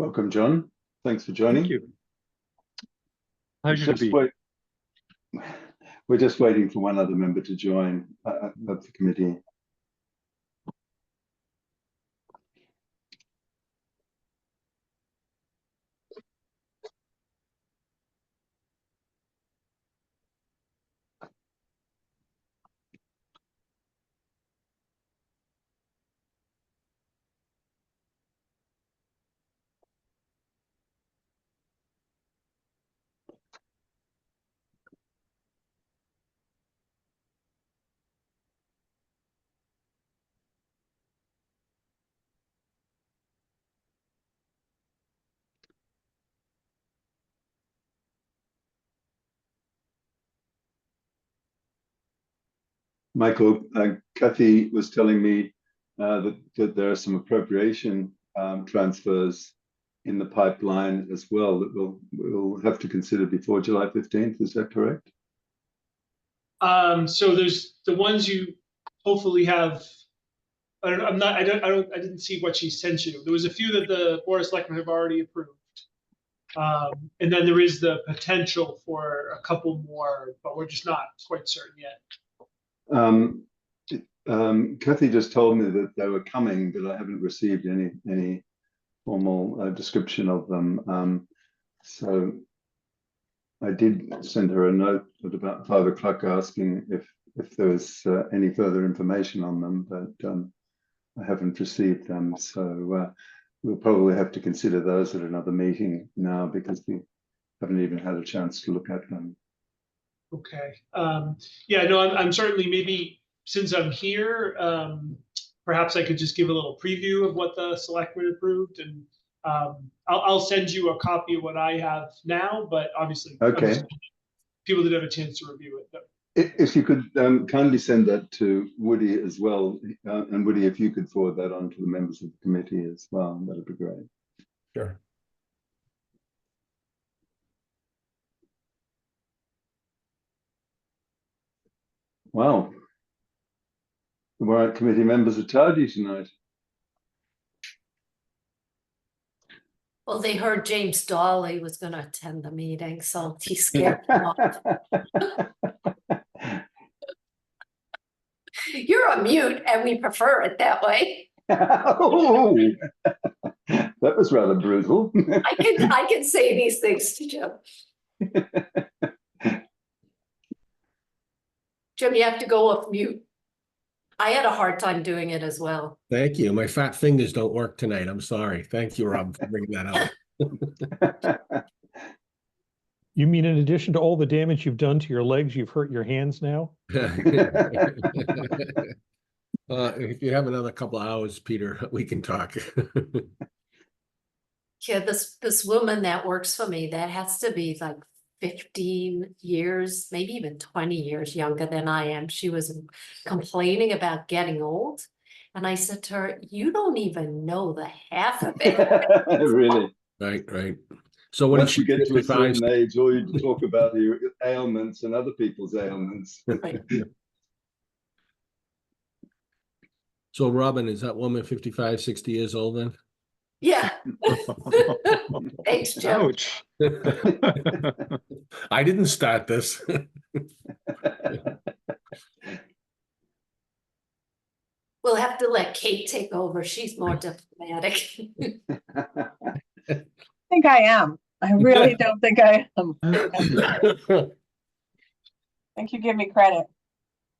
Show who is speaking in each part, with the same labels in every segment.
Speaker 1: Welcome, John. Thanks for joining.
Speaker 2: Thank you. Pleasure to be.
Speaker 1: We're just waiting for one other member to join of the committee. Michael, Kathy was telling me that there are some appropriation transfers in the pipeline as well that we'll have to consider before July 15th. Is that correct?
Speaker 3: So there's the ones you hopefully have. I didn't see what she sent you. There was a few that the Board of Selectmen have already approved. And then there is the potential for a couple more, but we're just not quite certain yet.
Speaker 1: Kathy just told me that they were coming, but I haven't received any formal description of them. So I did send her a note at about 5 o'clock asking if there was any further information on them, but I haven't received them. So we'll probably have to consider those at another meeting now because we haven't even had a chance to look at them.
Speaker 3: Okay. Yeah, no, I'm certainly, maybe since I'm here, perhaps I could just give a little preview of what the selectmen approved, and I'll send you a copy of what I have now, but obviously
Speaker 1: okay,
Speaker 3: people did have a chance to review it.
Speaker 1: If you could kindly send that to Woody as well, and Woody, if you could forward that on to the members of the committee as well, that'd be great.
Speaker 4: Sure.
Speaker 1: Wow. The Warrant Committee members are tardy tonight.
Speaker 5: Well, they heard James Dawley was going to attend the meeting, so he scared them off. You're on mute, and we prefer it that way.
Speaker 1: Oh, that was rather brutal.
Speaker 5: I can say these things to Jim. Jim, you have to go off mute. I had a hard time doing it as well.
Speaker 4: Thank you. My fat fingers don't work tonight. I'm sorry. Thank you, Rob, for bringing that up.
Speaker 2: You mean in addition to all the damage you've done to your legs, you've hurt your hands now?
Speaker 4: If you have another couple of hours, Peter, we can talk.
Speaker 5: Yeah, this woman that works for me, that has to be like 15 years, maybe even 20 years younger than I am. She was complaining about getting old. And I said to her, you don't even know the half of it.
Speaker 1: Really?
Speaker 4: Right. So when
Speaker 1: once you get to a certain age, all you talk about are your ailments and other people's ailments.
Speaker 5: Right.
Speaker 4: So Robin, is that woman 55, 60 years old then?
Speaker 5: Yeah. Thanks, Joe.
Speaker 2: Ouch.
Speaker 4: I didn't start this.
Speaker 5: We'll have to let Kate take over. She's more diplomatic.
Speaker 6: I think I am. I really don't think I am. I think you give me credit.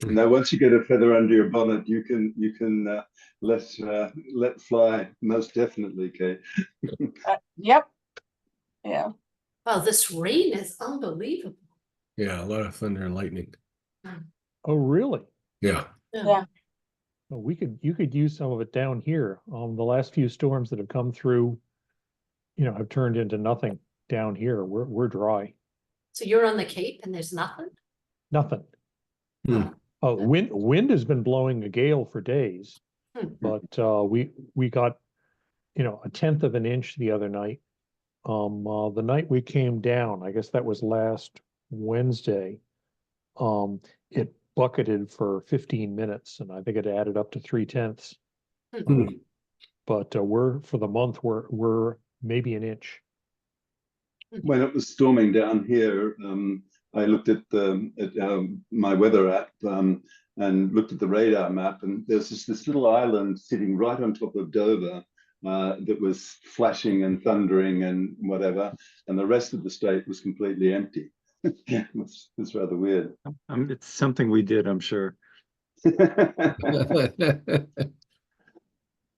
Speaker 1: Now, once you get a feather under your bonnet, you can let fly. Most definitely, Kate.
Speaker 6: Yep. Yeah.
Speaker 5: Wow, this rain is unbelievable.
Speaker 4: Yeah, a lot of thunder and lightning.
Speaker 2: Oh, really?
Speaker 4: Yeah.
Speaker 6: Yeah.
Speaker 2: Well, you could use some of it down here. The last few storms that have come through, have turned into nothing down here. We're dry.
Speaker 5: So you're on the Cape and there's nothing?
Speaker 2: Nothing.
Speaker 4: Hmm.
Speaker 2: Oh, wind has been blowing a gale for days, but we got, a tenth of an inch the other night. The night we came down, I guess that was last Wednesday. It bucketed for 15 minutes, and I think it added up to 3/10.
Speaker 4: Hmm.
Speaker 2: But for the month we're maybe an inch.
Speaker 1: When it was storming down here, I looked at my weather app and looked at the radar map, and there's this little island sitting right on top of Dover that was flashing and thundering and whatever, and the rest of the state was completely empty. It's rather weird.
Speaker 7: It's something we did, I'm sure.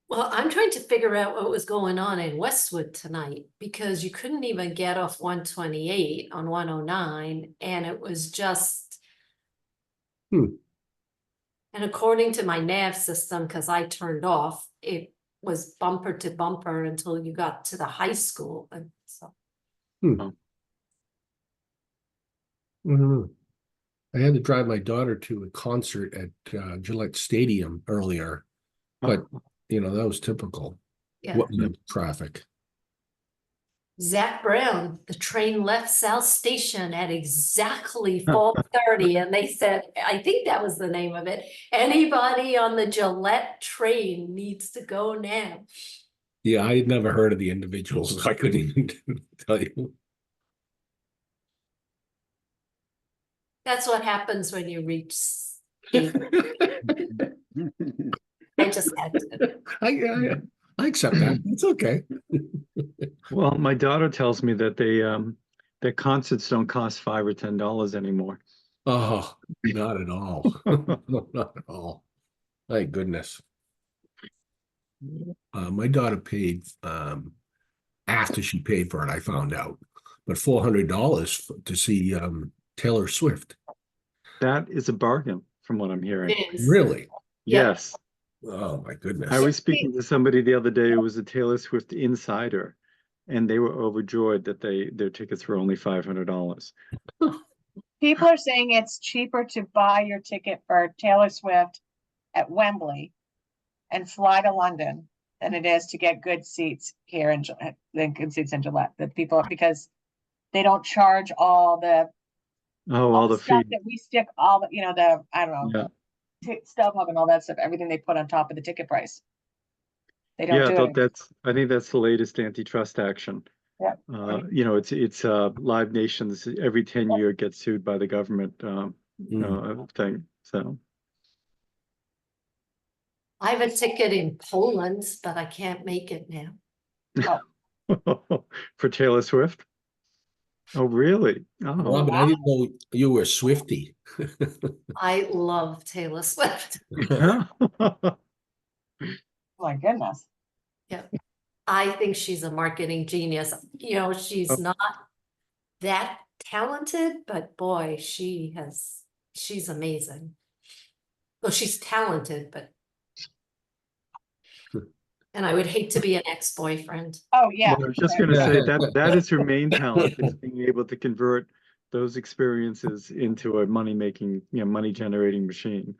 Speaker 5: Well, I'm trying to figure out what was going on in Westwood tonight because you couldn't even get off 128 on 109 and it was just.
Speaker 4: Hmm.
Speaker 5: And according to my nav system, because I turned off, it was bumper to bumper until you got to the high school. And so
Speaker 4: Mhm. I had to drive my daughter to a concert at Gillette Stadium earlier, but you know, that was typical.
Speaker 5: yeah.
Speaker 4: What traffic?
Speaker 5: Zach Brown, the train left South Station at exactly 4:30, and they said, I think that was the name of it. Anybody on the Gillette train needs to go now.
Speaker 4: Yeah, I had never heard of the individuals. I couldn't even tell you.
Speaker 5: That's what happens when you reach 8. I just had to.
Speaker 4: I accept that. It's okay.
Speaker 7: Well, my daughter tells me that their concerts don't cost $5 or $10 anymore.
Speaker 4: Oh, not at all. No, not at all. Thank goodness. My daughter paid after she paid for it, I found out, but $400 to see Taylor Swift.
Speaker 7: That is a bargain from what I'm hearing.
Speaker 5: It is.
Speaker 4: Really?
Speaker 5: Yeah.
Speaker 7: Yes.
Speaker 4: Oh my goodness.
Speaker 7: I was speaking to somebody the other day who was a Taylor Swift insider, and they were overjoyed that their tickets were only $500.
Speaker 6: People are saying it's cheaper to buy your ticket for Taylor Swift at Wembley and fly to London than it is to get good seats here in good seats in Gillette. That people, because they don't charge all the
Speaker 7: All the
Speaker 6: stuff
Speaker 7: fee.
Speaker 6: that we stick, all the, you know, the, I don't know,
Speaker 7: Yeah.
Speaker 6: StubHub and all that stuff, everything they put on top of the ticket price. They don't
Speaker 7: Yeah,
Speaker 6: do it.
Speaker 7: I think that's the latest antitrust action.
Speaker 6: Yeah.
Speaker 7: You know, it's Live Nations every 10-year gets sued by the government thing. So
Speaker 5: I have a ticket in Poland, but I can't make it now.
Speaker 7: for Taylor Swift. Oh, really? Oh,
Speaker 4: Robin, I didn't know you were a Swiftie.
Speaker 5: I love Taylor Swift.
Speaker 6: Oh my goodness.
Speaker 5: I think she's a marketing genius. You know, she's not that talented, but boy, she's amazing. Well, she's talented, but. And I would hate to be an ex-boyfriend.
Speaker 6: Oh, yeah.
Speaker 7: Well, I was just going to say that is her main talent, is being able to convert those experiences into a money-making, money-generating machine.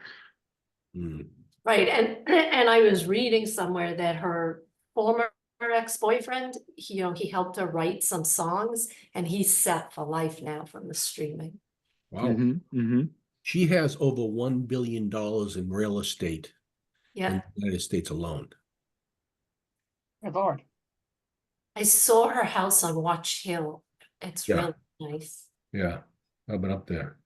Speaker 5: Right, and I was reading somewhere that her former ex-boyfriend, he helped her write some songs, and he's set for life now from the streaming.
Speaker 4: Wow.
Speaker 7: Mm-hmm.
Speaker 4: She has over $1 billion in real estate in
Speaker 5: Yeah,
Speaker 4: the United States alone.
Speaker 6: Good Lord.
Speaker 5: I saw her house on Watch Hill. It's
Speaker 4: Yeah.
Speaker 5: really nice.
Speaker 4: Yeah, I've been up there.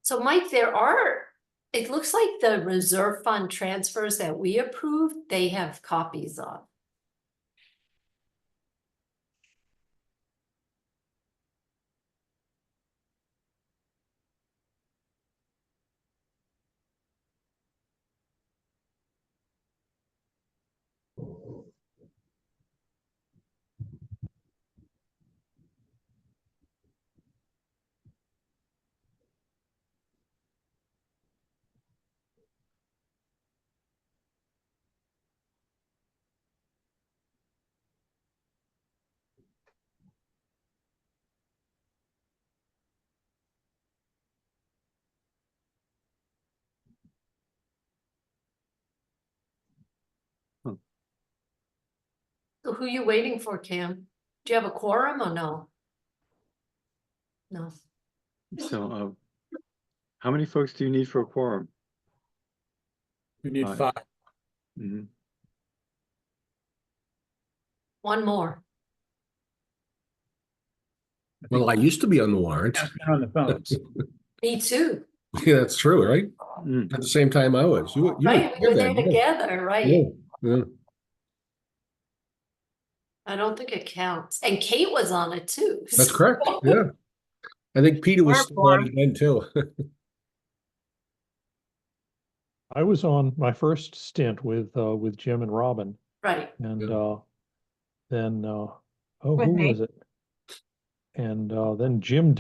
Speaker 5: So Mike, it looks like the reserve fund transfers that we approved, they have copies of. So who are you waiting for, Cam? Do you have a quorum or no? No.
Speaker 7: So, how many folks do you need for a quorum?
Speaker 4: We need
Speaker 7: Five.
Speaker 4: 5.
Speaker 7: Mhm.
Speaker 5: One more.
Speaker 4: Well, I used to be on the warrant.
Speaker 8: On the phones.
Speaker 5: Me too.
Speaker 4: Yeah, that's true, right?
Speaker 7: Mm.
Speaker 4: At the same time I was. You were
Speaker 5: Right, we
Speaker 4: here
Speaker 5: were there
Speaker 4: then, yeah.
Speaker 5: together, right?
Speaker 4: Yeah, yeah.
Speaker 5: I don't think it counts. And Kate was on it too.
Speaker 4: That's correct. Yeah. I think Peter was
Speaker 6: Or
Speaker 4: still on
Speaker 6: form.
Speaker 4: it then too.
Speaker 2: I was on my first stint with Jim and Robin,
Speaker 5: Right.
Speaker 2: and
Speaker 4: Yeah.
Speaker 2: then
Speaker 6: With
Speaker 2: who
Speaker 6: me.
Speaker 2: was it? And then Jim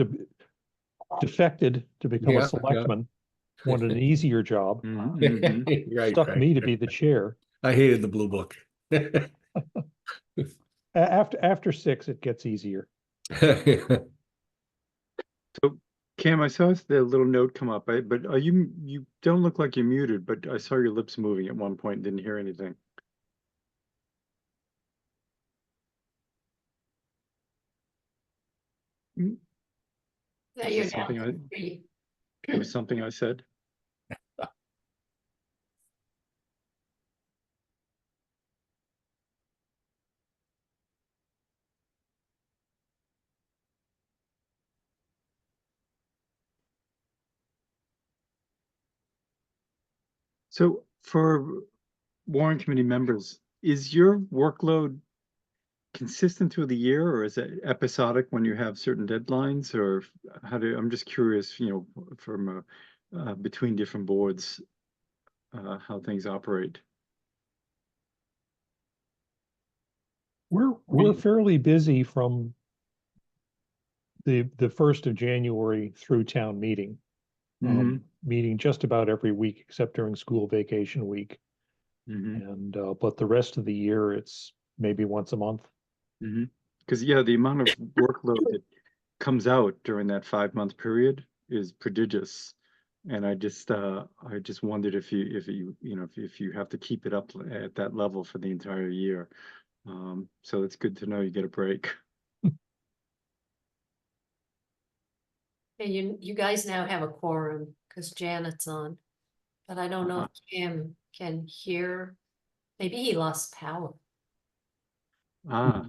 Speaker 2: defected to become
Speaker 4: Yeah,
Speaker 2: a
Speaker 4: yeah.
Speaker 2: selectman, wanted an easier job,
Speaker 7: Mhm, mhm.
Speaker 4: Right,
Speaker 2: stuck
Speaker 4: right.
Speaker 2: me to be the chair.
Speaker 4: I hated the blue book.
Speaker 2: After 6, it gets easier.
Speaker 7: So, Cam, I saw the little note come up, but are you don't look like you're muted, but I saw your lips moving at one point, didn't hear anything. Mm,
Speaker 5: Yeah,
Speaker 7: is
Speaker 5: you're
Speaker 7: this something
Speaker 5: down.
Speaker 7: it was something I said? So for warrant committee members, is your workload consistent through the year, or is it episodic when you have certain deadlines, or I'm just curious, from between different boards, how things operate.
Speaker 2: We're fairly busy from the 1st of January through town meeting.
Speaker 7: Mhm,
Speaker 2: Meeting just about every week except during school vacation week.
Speaker 7: mhm,
Speaker 2: And but the rest of the year it's maybe once a month.
Speaker 7: mhm. Because yeah, the amount of workload that comes out during that 5-month period is prodigious. And I just wondered if you have to keep it up at that level for the entire year. So it's good to know you get a break.
Speaker 5: And you guys now have a quorum because Janet's on. But I don't know if Jim can hear. Maybe he lost power.
Speaker 7: Ah,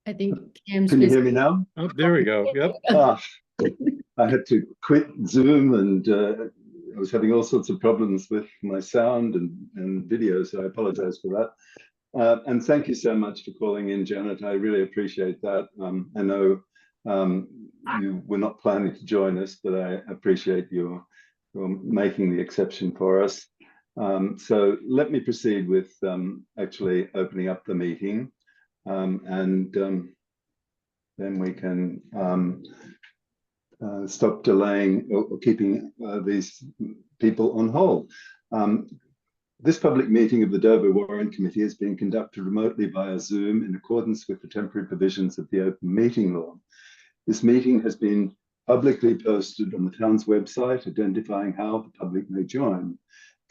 Speaker 9: I think Cam's
Speaker 1: Can you
Speaker 9: busy.
Speaker 1: hear me now?
Speaker 7: oh, there we go. Yep.
Speaker 1: Ah, I had to quit Zoom and I was having all sorts of problems with my sound and video, so I apologize for that. And thank you so much for calling in, Janet. I really appreciate that. I know you were not planning to join us, but I appreciate your making the exception for us. So let me proceed with actually opening up the meeting, and then we can stop delaying or keeping these people on hold. This public meeting of the Dover Warrant Committee is being conducted remotely via Zoom in accordance with the temporary provisions of the Open Meeting Law. This meeting has been publicly posted on the town's website, identifying how the public may join.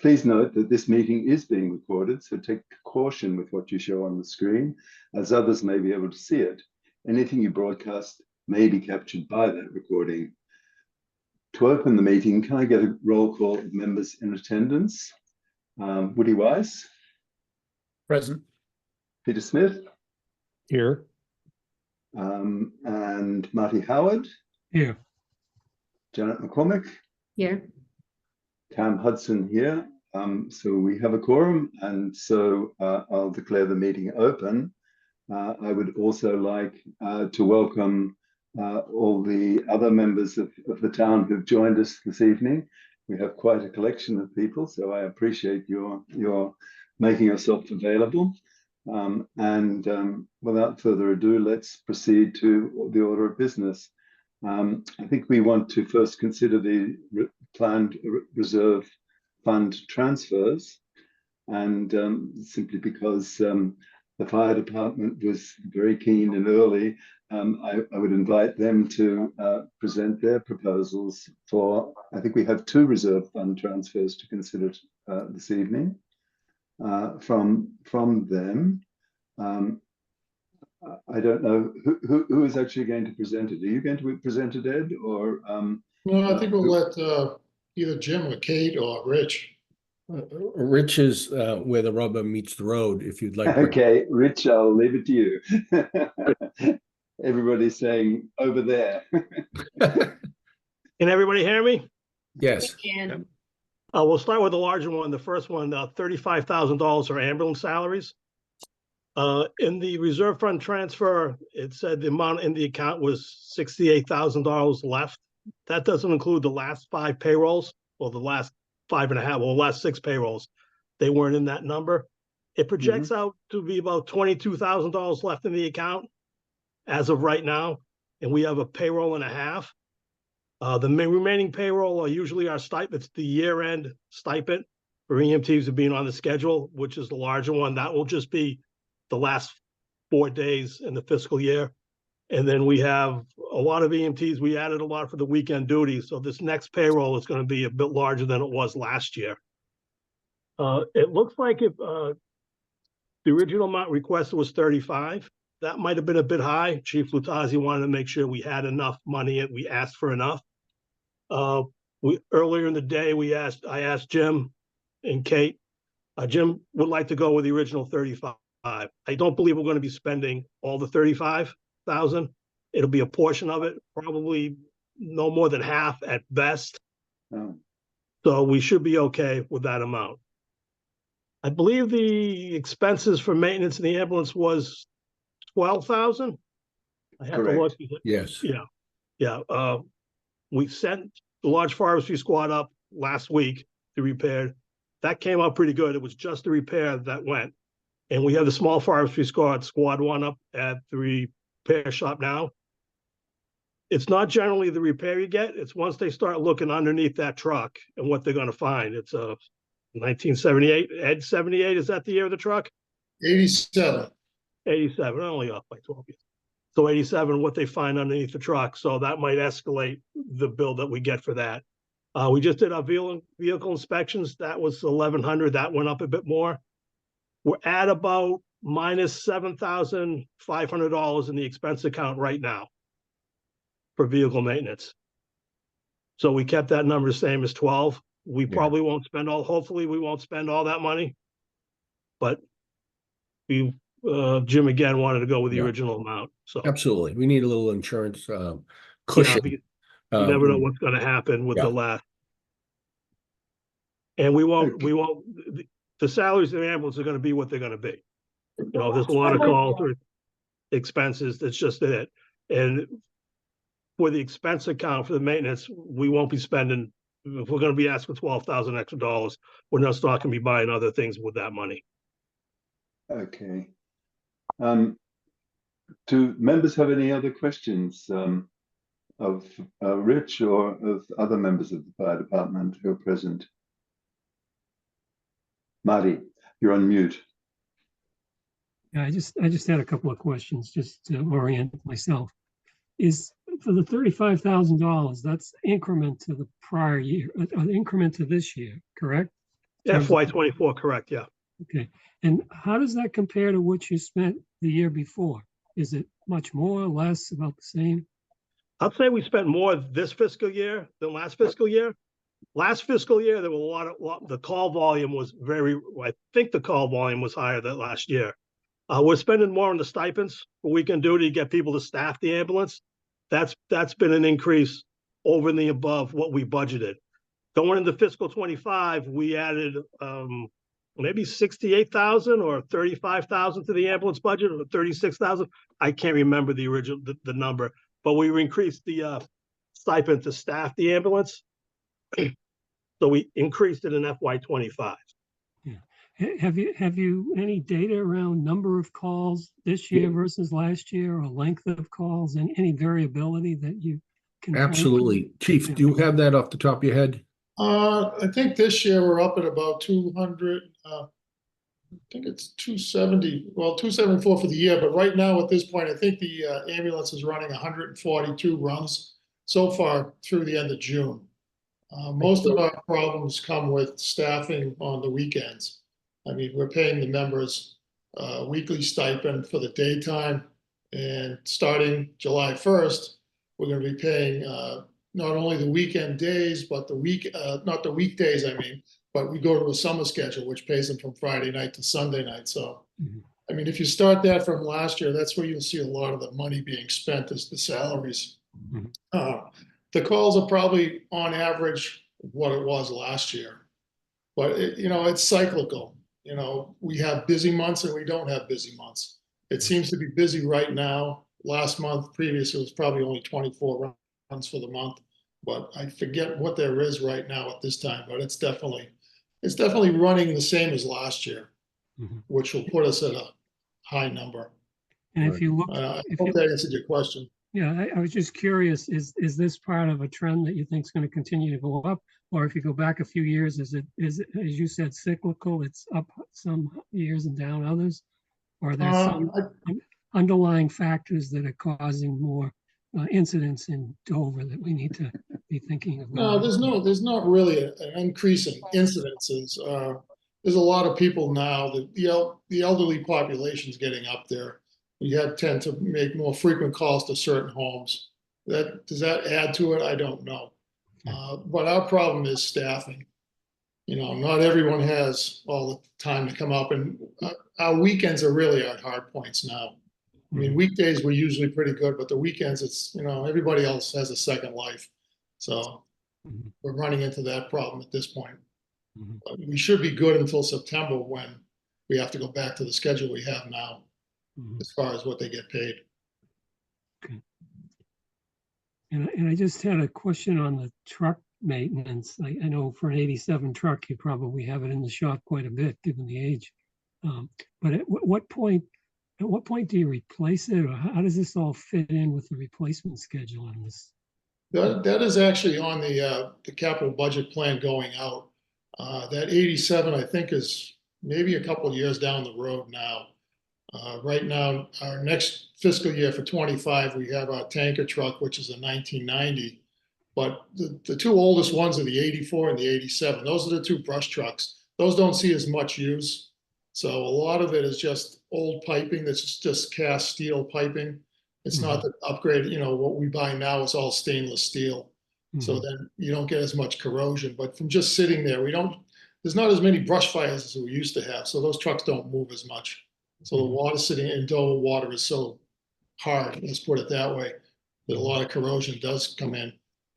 Speaker 1: Please note that this meeting is being recorded, so take caution with what you show on the screen, as others may be able to see it. Anything you broadcast may be captured by that recording. To open the meeting, can I get a roll call of members in attendance? Woody Wise,
Speaker 8: Present.
Speaker 1: Peter Smith,
Speaker 2: Here,
Speaker 1: and Marty Howard,
Speaker 8: Here.
Speaker 1: Janet McCormick,
Speaker 9: Here.
Speaker 1: Cam Hudson here. So we have a quorum, and so I'll declare the meeting open. I would also like to welcome all the other members of the town who've joined us this evening. We have quite a collection of people, so I appreciate your making yourself available. Without further ado, let's proceed to the order of business. I think we want to first consider the planned reserve fund transfers, and simply because the fire department was very keen and early, I would invite them to present their proposals for, I think we have 2 reserve fund transfers to consider this evening. from them. I don't know who is actually going to present it. Are you going to present it, Ed, or
Speaker 10: No, I think we'll let either Jim or Kate or Rich.
Speaker 4: Rich is where the rubber meets the road, if you'd like. to-
Speaker 1: okay, Rich, I'll leave it to you. Everybody's saying over there.
Speaker 11: Can everybody hear me?
Speaker 4: Yes,
Speaker 5: And
Speaker 11: We'll start with the larger one. The first one, $35,000 for ambulance salaries. In the reserve fund transfer, it said the amount in the account was $68,000 left. That doesn't include the last 5 payrolls or the last 5.5 or the last 6 payrolls. They weren't in that number. It projects out to be about $22,000 left in the account as of right now, and we have a payroll and a half. The remaining payroll are usually our stipends, the year-end stipend for EMTs of being on the schedule, which is the larger one. That will just be the last 4 days in the fiscal year. And then we have a lot of EMTs. We added a lot for the weekend duty. So this next payroll is going to be a bit larger than it was last year. It looks like if the original amount requested was 35, that might have been a bit high. Chief Lutazzi wanted to make sure we had enough money and we asked for enough. Earlier in the day, I asked Jim and Kate. Jim would like to go with the original 35. I don't believe we're going to be spending all the 35,000. It'll be a portion of it, probably no more than half at best.
Speaker 1: Oh.
Speaker 11: So we should be okay with that amount. I believe the expenses for maintenance in the ambulance was 12,000. I have
Speaker 1: Correct.
Speaker 11: to look.
Speaker 4: yes.
Speaker 11: Yeah. We sent the large forestry squad up last week to repair. That came out pretty good. It was just the repair that went. And we have the small forestry squad 1 up at the repair shop now. It's not generally the repair you get. It's once they start looking underneath that truck and what they're going to find. It's a 1978, Ed 78. Is that the year of the truck?
Speaker 10: 87.
Speaker 11: 87, only off by 12 years. So 87, what they find underneath the truck. So that might escalate the bill that we get for that. We just did our vehicle inspections. That was 1,100. That went up a bit more. We're at about minus $7,500 in the expense account right now for vehicle maintenance. So we kept that number the same as 12. We probably won't spend hopefully we won't spend all that money. But Jim again wanted to go with the original amount. So
Speaker 4: Absolutely. We need a little insurance cushion.
Speaker 11: you never know what's going to happen with the last. And we won't, the salaries in the ambulance are going to be what they're going to be. You know, there's a lot of calls or expenses. That's just it. And for the expense account for the maintenance, we won't be spending, if we're going to be asking $12,000 extra dollars, we're not going to be buying other things with that money.
Speaker 1: Okay. Do members have any other questions of Rich or of other members of the fire department who are present? Marty, you're on mute.
Speaker 12: Yeah, I just had a couple of questions just to orient myself. Is for the $35,000, that's increment to the prior year, an increment to this year, correct?
Speaker 11: FY24, correct, yeah.
Speaker 12: Okay, and how does that compare to what you spent the year before? Is it much more, less, about the same?
Speaker 11: I'd say we spent more this fiscal year than last fiscal year. Last fiscal year, there were the call volume was I think the call volume was higher than last year. We're spending more on the stipends for weekend duty to get people to staff the ambulance. That's been an increase over and above what we budgeted. Going into fiscal 25, we added maybe 68,000 or 35,000 to the ambulance budget, or 36,000. I can't remember the original the number, but we increased the stipend to staff the ambulance. So we increased it in FY25.
Speaker 12: Yeah. Have you any data around number of calls this year versus last year, or length of calls, and any variability that you can?
Speaker 4: Absolutely. Chief, do you have that off the top of your head?
Speaker 10: I think this year we're up at about 200. I think it's 270, well, 274 for the year. But right now at this point, I think the ambulance is running 142 runs so far through the end of June. Most of our problems come with staffing on the weekends. I mean, we're paying the members weekly stipend for the daytime. And starting July 1st, we're gonna be paying not only the weekend days, but not the weekdays, I mean, but we go to a summer schedule, which pays them from Friday night to Sunday night. So, I mean, if you start that from last year, that's where you'll see a lot of the money being spent is the salaries. The calls are probably on average what it was last year. But it's cyclical. We have busy months and we don't have busy months. It seems to be busy right now. Last month, previous, it was probably only 24 runs for the month. But I forget what there is right now at this time, but it's definitely running the same as last year, which will put us at a high number.
Speaker 12: And if you look,
Speaker 10: I
Speaker 12: if
Speaker 10: hope
Speaker 12: you,
Speaker 10: that answered your question.
Speaker 12: yeah, I was just curious, is this part of a trend that you think is going to continue to go up? Or if you go back a few years, is it, as you said, cyclical? It's up some years and down others? Or there's some underlying factors that are causing more incidents in Dover that we need to be thinking of?
Speaker 10: No, there's not really an increase in incidences. There's a lot of people now that the elderly population's getting up there. We tend to make more frequent calls to certain homes. Does that add to it? I don't know. But our problem is staffing. Not everyone has all the time to come up, and our weekends are really our hard points now. I mean, weekdays we're usually pretty good, but the weekends it's, everybody else has a second life. So we're running into that problem at this point. But we should be good until September when we have to go back to the schedule we have now as far as what they get paid.
Speaker 12: Okay. And I just had a question on the truck maintenance. I know for an 87 truck, you probably have it in the shop quite a bit given the age. But at what point do you replace it, or how does this all fit in with the replacement schedule on this?
Speaker 10: That is actually on the capital budget plan going out. That 87, I think, is maybe a couple of years down the road now. Right now, our next fiscal year for 25, we have our tanker truck, which is a 1990. But the two oldest ones are the 84 and the 87. Those are the two brush trucks. Those don't see as much use. So a lot of it is just old piping that's just cast steel piping. It's not the upgrade, what we buy now is all stainless steel. So then you don't get as much corrosion. But from just sitting there, there's not as many brush fires as we used to have. So those trucks don't move as much. So the water sitting in Dover water is so hard, let's put it that way, that a lot of corrosion does come in.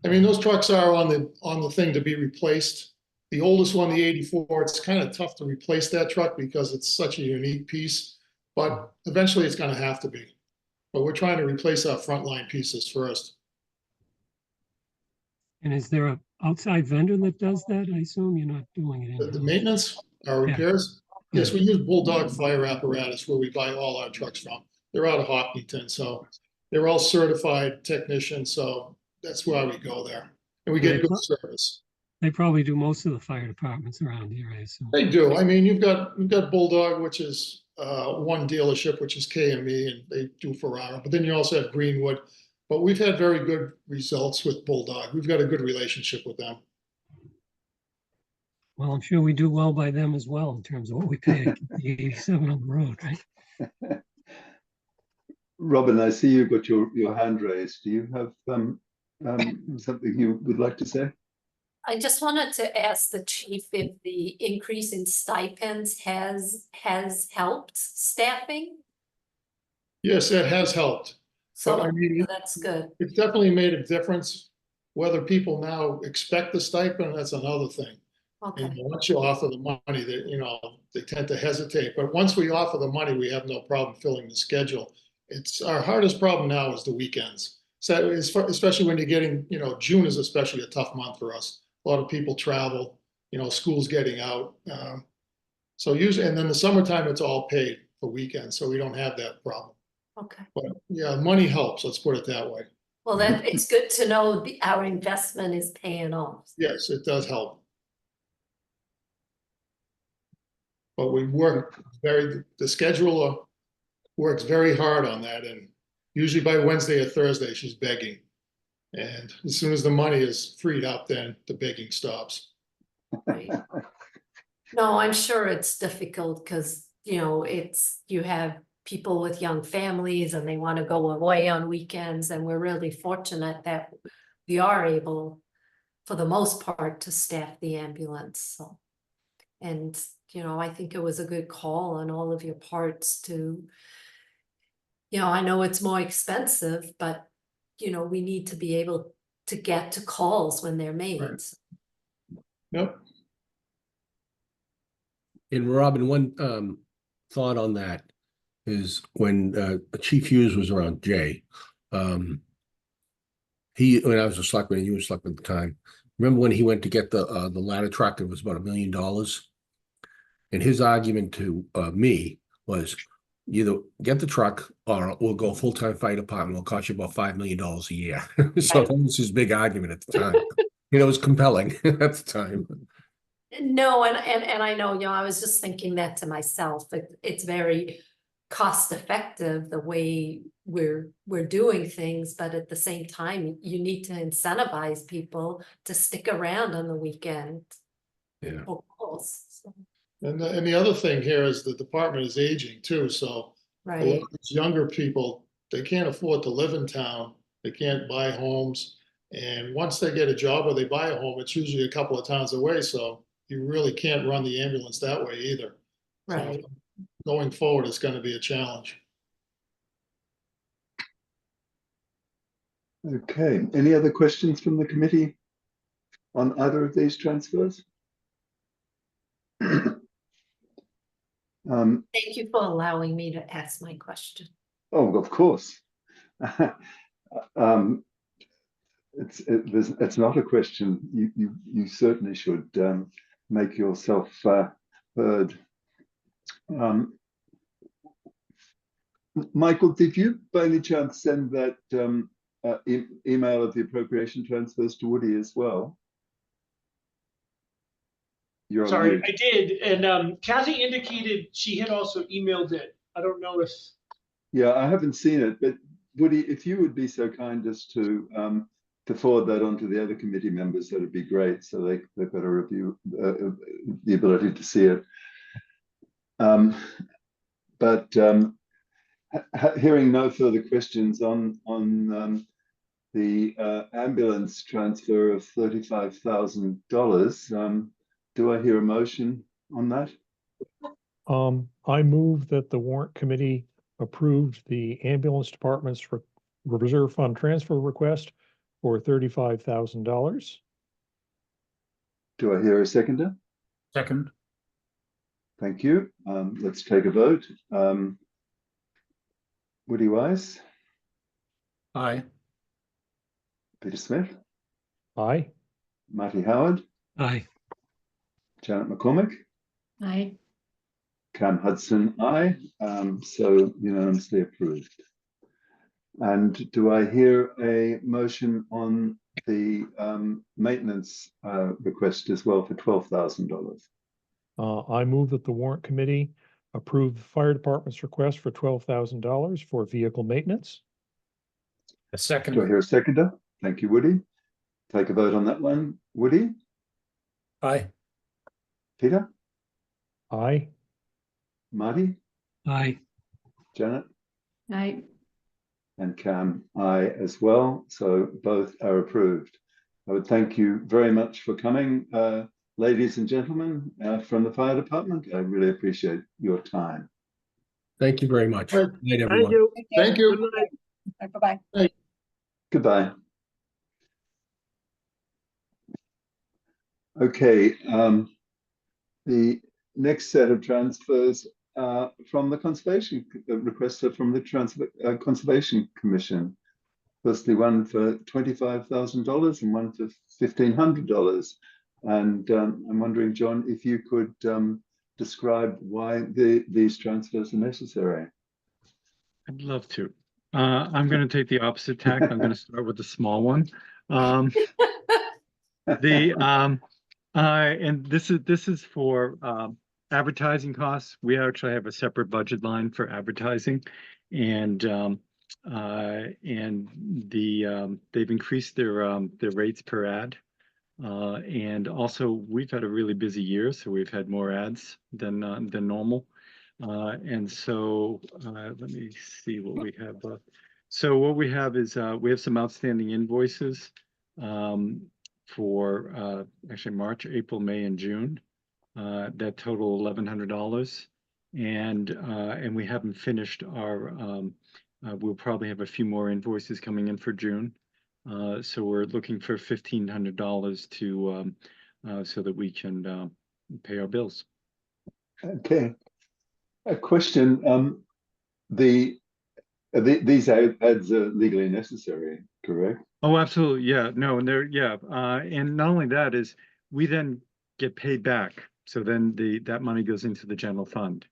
Speaker 10: I mean, those trucks are on the thing to be replaced. The oldest one, the 84, it's kind of tough to replace that truck because it's such a unique piece, but eventually it's going to have to be. But we're trying to replace our frontline pieces first.
Speaker 12: And is there an outside vendor that does that? I assume you're not doing it.
Speaker 10: The maintenance, our repairs? Yes, we use Bulldog Fire Apparatus where we buy all our trucks from. They're out of Hopkinton, so they're all certified technicians, so that's why we go there. And we get good service.
Speaker 12: They probably do most of the fire departments around here, I assume.
Speaker 10: They do. I mean, you've got Bulldog, which is one dealership, which is KME, and they do Ferrara. But then you also have Greenwood. But we've had very good results with Bulldog. We've got a good relationship with them.
Speaker 12: Well, I'm sure we do well by them as well in terms of what we pay to keep the 87 on the road, right?
Speaker 1: Robin, I see you've got your hand raised. Do you have something you would like to say?
Speaker 5: I just wanted to ask the chief if the increase in stipends has helped staffing.
Speaker 10: Yes, it has helped.
Speaker 5: So
Speaker 10: But, I mean,
Speaker 5: that's good.
Speaker 10: it's definitely made a difference. Whether people now expect the stipend, that's another thing.
Speaker 5: Okay.
Speaker 10: And once you offer the money, they tend to hesitate. But once we offer the money, we have no problem filling the schedule. It's our hardest problem now is the weekends. So especially when you're getting, June is especially a tough month for us. A lot of people travel, school's getting out. So usually, and then the summertime, it's all paid for weekends. So we don't have that problem.
Speaker 5: Okay.
Speaker 10: But yeah, money helps. Let's put it that way.
Speaker 5: Well, then it's good to know our investment is paying off.
Speaker 10: Yes, it does help. But we work the scheduler works very hard on that. And usually by Wednesday or Thursday, she's begging. And as soon as the money is freed up, then the begging stops.
Speaker 5: Right. No, I'm sure it's difficult because, you know, you have people with young families and they want to go away on weekends, and we're really fortunate that we are able, for the most part, to staff the ambulance, so. And, you know, I think it was a good call on all of your parts to, you know, I know it's more expensive, but, you know, we need to be able to get to calls when they're made.
Speaker 10: Right. Yep.
Speaker 4: And Robin, one thought on that is when Chief Hughes was around, Jay, when I was a selectman and you were a selectman at the time, remember when he went to get the ladder truck that was about $1 million? And his argument to me was either get the truck or we'll go full-time fire department. It'll cost you about $5 million a year. So
Speaker 5: Right.
Speaker 4: that was his big argument at the time. You know, it was compelling at the time.
Speaker 5: No, and I know, you know, I was just thinking that to myself, it's very cost effective the way we're doing things, but at the same time, you need to incentivize people to stick around on the weekend.
Speaker 4: Yeah.
Speaker 5: for calls, so,
Speaker 10: And the other thing here is the department is aging too, so a lot
Speaker 5: right,
Speaker 10: of these younger people, they can't afford to live in town. They can't buy homes. And once they get a job or they buy a home, it's usually a couple of towns away, so you really can't run the ambulance that way either. So
Speaker 5: right.
Speaker 10: going forward, it's gonna be a challenge.
Speaker 1: Okay, any other questions from the committee on either of these transfers?
Speaker 5: Thank you for allowing me to ask my question.
Speaker 1: Oh, of course. It's not a question. You certainly should make yourself heard. Michael, did you by any chance send that email of the appropriation transfers to Woody as well? You're on
Speaker 3: Sorry,
Speaker 1: mute.
Speaker 3: I did, and Kathy indicated she had also emailed it. I don't know if,
Speaker 1: Yeah, I haven't seen it, but Woody, if you would be so kind as to forward that on to the other committee members, that'd be great. So they've got a review, the ability to see it. But hearing no further questions on the ambulance transfer of $35,000, do I hear a motion on that?
Speaker 2: I move that the warrant committee approved the ambulance department's reserve fund transfer request for $35,000.
Speaker 1: Do I hear a seconder?
Speaker 8: Second.
Speaker 1: Thank you. Let's take a vote. Woody Wise,
Speaker 8: Aye.
Speaker 1: Peter Smith,
Speaker 2: Aye.
Speaker 1: Marty Howard,
Speaker 12: Aye.
Speaker 1: Janet McCormick,
Speaker 9: Aye.
Speaker 1: Cam Hudson, aye. So unanimously approved. And do I hear a motion on the maintenance request as well for $12,000?
Speaker 2: I move that the warrant committee approve the fire department's request for $12,000 for vehicle maintenance.
Speaker 8: A
Speaker 1: Do I
Speaker 8: second.
Speaker 1: hear a seconder? Thank you, Woody. Take a vote on that one. Woody,
Speaker 8: Aye.
Speaker 1: Peter,
Speaker 2: Aye.
Speaker 1: Marty,
Speaker 12: Aye.
Speaker 1: Janet,
Speaker 9: Aye.
Speaker 1: and Cam, aye as well. So both are approved. I would thank you very much for coming, ladies and gentlemen from the fire department. I really appreciate your time.
Speaker 4: Thank you very much.
Speaker 10: Right.
Speaker 4: Good night,
Speaker 11: Thank
Speaker 4: everyone.
Speaker 11: you.
Speaker 10: Thank you.
Speaker 11: Good night.
Speaker 6: Bye-bye.
Speaker 1: Goodbye. Okay, the next set of transfers from the conservation requests are from the Conservation Commission. Firstly, one for $25,000 and one for $1,500. And I'm wondering, John, if you could describe why these transfers are necessary.
Speaker 7: I'd love to. I'm going to take the opposite tack. I'm going to start with the small one. And this is for advertising costs. We actually have a separate budget line for advertising, and they've increased their rates per ad. And also, we've had a really busy year, so we've had more ads than normal. And so let me see what we have. So what we have is we have some outstanding invoices for actually March, April, May, and June that total $1,100. And we haven't finished our. We'll probably have a few more invoices coming in for June. So we're looking for $1,500 to so that we can pay our bills.
Speaker 1: Okay. A question. These ads are legally necessary, correct?
Speaker 7: Oh, absolutely. Yeah. No, and and not only that is we then get paid back. So then that money goes into the general fund.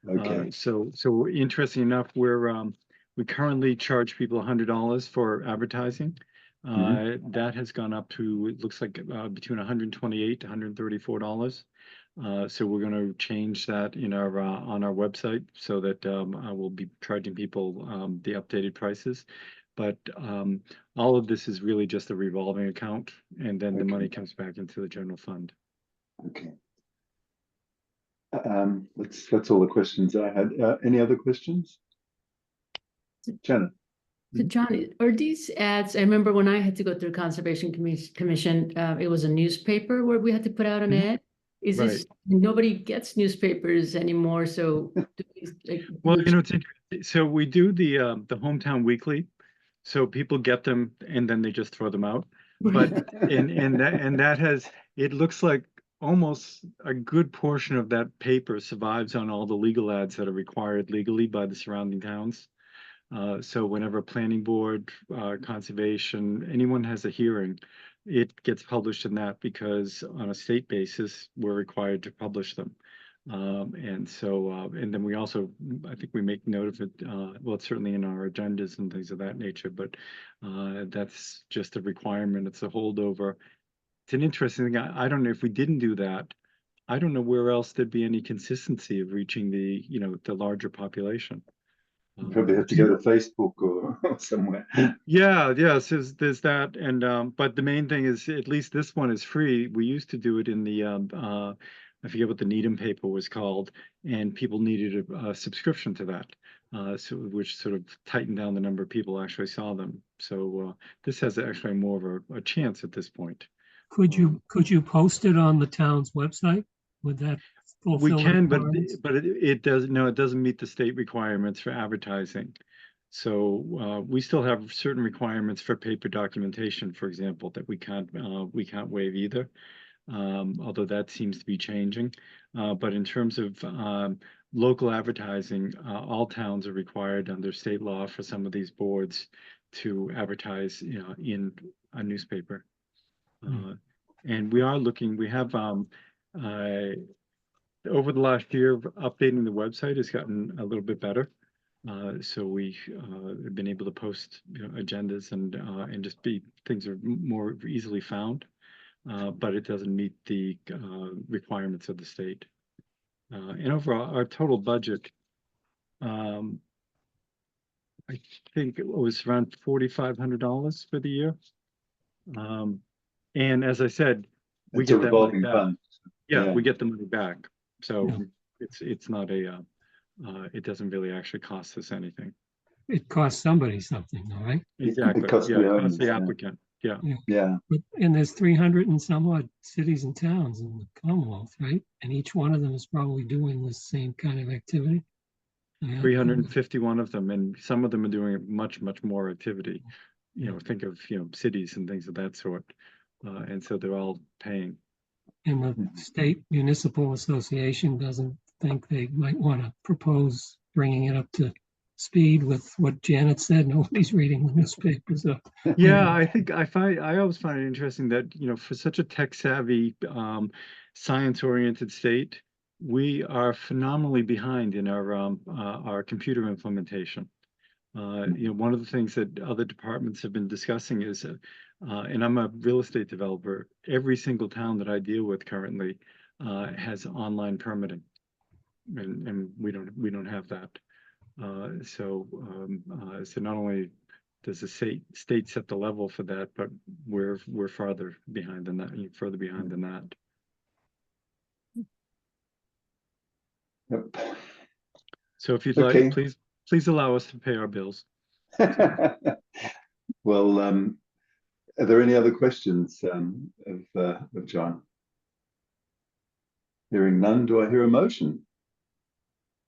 Speaker 1: Okay.
Speaker 7: So interesting enough, we currently charge people $100 for advertising. That has gone up to, it looks like between $128 to $134. So we're going to change that in our on our website so that I will be charging people the updated prices. But all of this is really just a revolving account, and then the money comes back into the general fund.
Speaker 1: Okay. That's all the questions I had. Any other questions? Janet.
Speaker 9: So John, are these ads, I remember when I had to go through Conservation Commission, it was a newspaper where we had to put out an ad. Is this, nobody gets newspapers anymore, so.
Speaker 7: Well, you know, it's interesting. So we do the Hometown Weekly, so people get them and then they just throw them out. But and that has, it looks like almost a good portion of that paper survives on all the legal ads that are required legally by the surrounding towns. So whenever planning board, conservation, anyone has a hearing, it gets published in that because on a state basis, we're required to publish them. And so, and then we also, I think we make note of it, well, it's certainly in our agendas and things of that nature, but that's just a requirement. It's a holdover. It's an interesting thing. I don't know if we didn't do that. I don't know where else there'd be any consistency of reaching the, you know, the larger population.
Speaker 1: You probably have to go to Facebook or somewhere.
Speaker 7: Yeah, so there's that, and but the main thing is at least this one is free. We used to do it in the I forget what the Needham paper was called, and people needed a subscription to that, so which sort of tightened down the number of people actually saw them. So this has actually more of a chance at this point.
Speaker 12: Could you post it on the town's website? Would that
Speaker 7: We
Speaker 12: fulfill the
Speaker 7: can,
Speaker 12: requirements?
Speaker 7: but it doesn't. No, it doesn't meet the state requirements for advertising. So we still have certain requirements for paper documentation, for example, that we can't waive either. Although that seems to be changing. But in terms of local advertising, all towns are required under state law for some of these boards to advertise, you know, in a newspaper. And we are looking. We have over the last year, updating the website has gotten a little bit better. So we have been able to post, you know, agendas and just things are more easily found, but it doesn't meet the requirements of the state. And overall, our total budget, I think it was around $4,500 for the year. And as I said, we
Speaker 1: It's a
Speaker 7: get that money
Speaker 1: revolving
Speaker 7: back.
Speaker 1: fund.
Speaker 7: Yeah,
Speaker 1: Yeah.
Speaker 7: we get the money back. So
Speaker 12: Yeah.
Speaker 7: it's not a it doesn't really actually cost us anything.
Speaker 12: It costs somebody something, all right?
Speaker 7: Exactly.
Speaker 1: It costs
Speaker 7: Yeah,
Speaker 1: the
Speaker 7: it costs
Speaker 1: owners,
Speaker 7: the
Speaker 1: yeah.
Speaker 7: applicant. Yeah.
Speaker 1: Yeah.
Speaker 12: And there's 300 and some odd cities and towns in the Commonwealth, right? And each one of them is probably doing the same kind of activity.
Speaker 7: 351 of them, and some of them are doing much more activity. You know, think of, you know, cities and things of that sort. And so they're all paying.
Speaker 12: And the state municipal association doesn't think they might want to propose bringing it up to speed with what Janet said. Nobody's reading the newspapers.
Speaker 7: Yeah, I always find it interesting that, you know, for such a tech savvy, science oriented state, we are phenomenally behind in our computer implementation. You know, one of the things that other departments have been discussing is, and I'm a real estate developer, every single town that I deal with currently has online permitting, and we don't have that. So not only There's a state set the level for that, but we're farther behind than that, further behind than that.
Speaker 1: Yep.
Speaker 7: So if you'd
Speaker 1: Okay.
Speaker 7: like, please allow us to pay our bills.
Speaker 1: Well, are there any other questions of John? Hearing none, do I hear a motion?